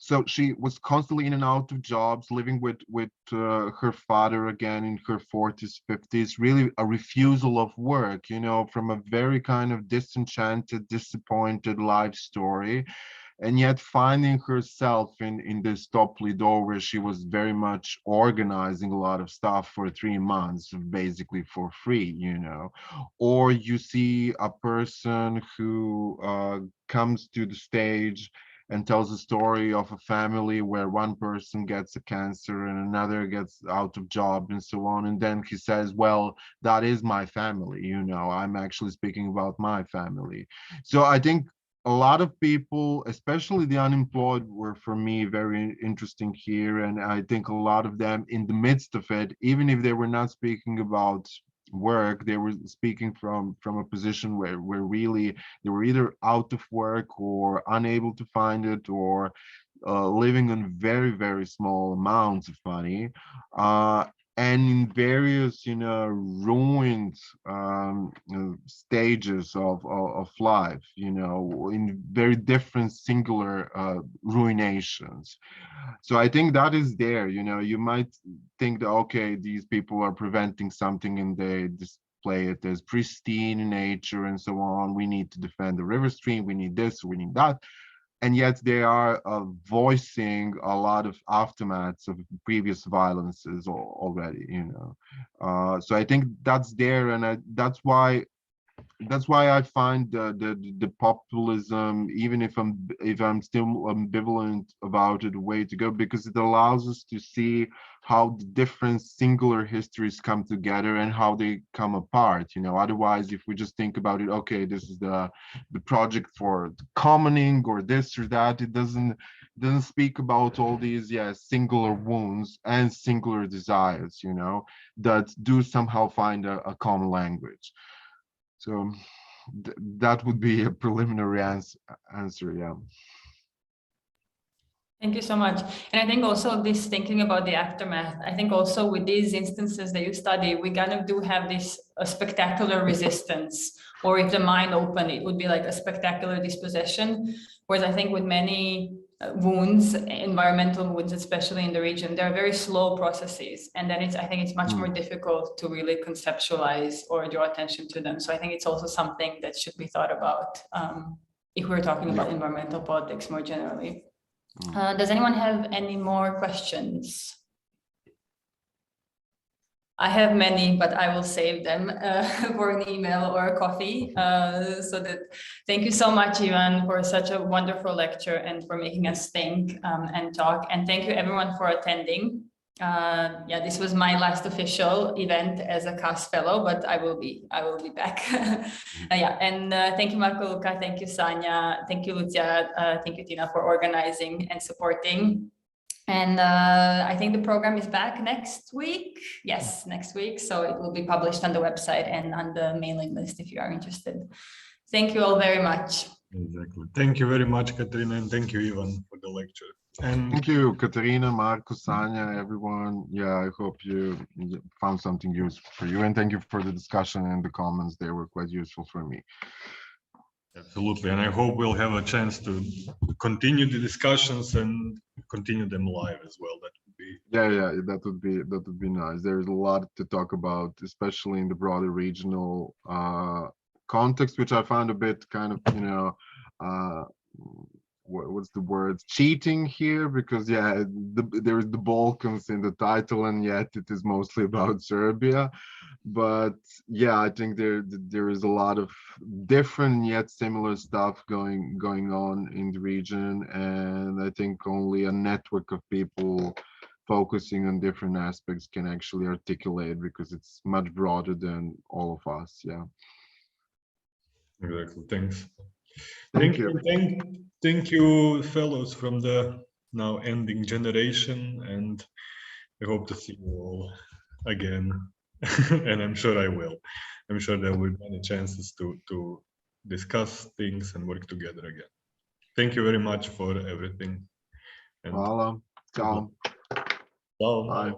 So she was constantly in and out of jobs, living with her father again in her 40s, 50s, really a refusal of work, you know, from a very kind of disenchanted, disappointed life story. And yet finding herself in this top Lido, where she was very much organizing a lot of stuff for 3 months, basically for free, you know. Or you see a person who comes to the stage and tells a story of a family where one person gets a cancer and another gets out of job and so on. And then he says, well, that is my family, you know, I'm actually speaking about my family. So I think a lot of people, especially the unemployed, were for me very interesting here. And I think a lot of them in the midst of it, even if they were not speaking about work, they were speaking from a position where really they were either out of work or unable to find it, or living on very, very small amounts of money. And in various, you know, ruined stages of life, you know, in very different singular ruinations. So I think that is there, you know. You might think that, okay, these people are preventing something and they display it as pristine nature and so on. We need to defend the river stream, we need this, we need that. And yet they are voicing a lot of aftermaths of previous violences already, you know. So I think that's there, and that's why I find the populism, even if I'm still ambivalent about it, a way to go, because it allows us to see how the different singular histories come together and how they come apart. You know, otherwise, if we just think about it, okay, this is the project for the commoning or this or that, it doesn't speak about all these singular wounds and singular desires, you know, that do somehow find a common language. So that would be a preliminary answer, yeah. Thank you so much. And I think also this thinking about the aftermath, I think also with these instances that you study, we kind of do have this spectacular resistance, or if the mind open, it would be like a spectacular dispossession. Whereas I think with many wounds, environmental wounds, especially in the region, they're very slow processes. And then I think it's much more difficult to really conceptualize or draw attention to them. So I think it's also something that should be thought about if we're talking about environmental politics more generally. Does anyone have any more questions? I have many, but I will save them for an email or a coffee. Thank you so much, Ivan, for such a wonderful lecture and for making us think and talk. And thank you everyone for attending. This was my last official event as a CAS fellow, but I will be back. Thank you, Marco Luca, thank you, Sanya, thank you, Lucia, thank you, Tina, for organizing and supporting. And I think the program is back next week. Yes, next week. So it will be published on the website and on the mailing list if you are interested. Thank you all very much. Exactly. Thank you very much, Katerina, and thank you, Ivan, for the lecture. And thank you, Katerina, Marco, Sanya, everyone. Yeah, I hope you found something useful for you. And thank you for the discussion and the comments. They were quite useful for me. Absolutely. And I hope we'll have a chance to continue the discussions and continue them live as well. That would be that would be nice. There's a lot to talk about, especially in the broader regional context, which I found a bit kind of, what's the word, cheating here, because there is the Balkans in the title, and yet it is mostly about Serbia. But yeah, I think there is a lot of different yet similar stuff going on in the region, and I think only a network of people focusing on different aspects can actually articulate, because it's much broader than all of us. Yeah. Exactly. Thanks. Thank you. Thank you, fellows from the now ending generation, and I hope to see you all again. And I'm sure I will. I'm sure there will be many chances to discuss things and work together again. Thank you very much for everything. And Hvala. Ciao. Ciao. Bye.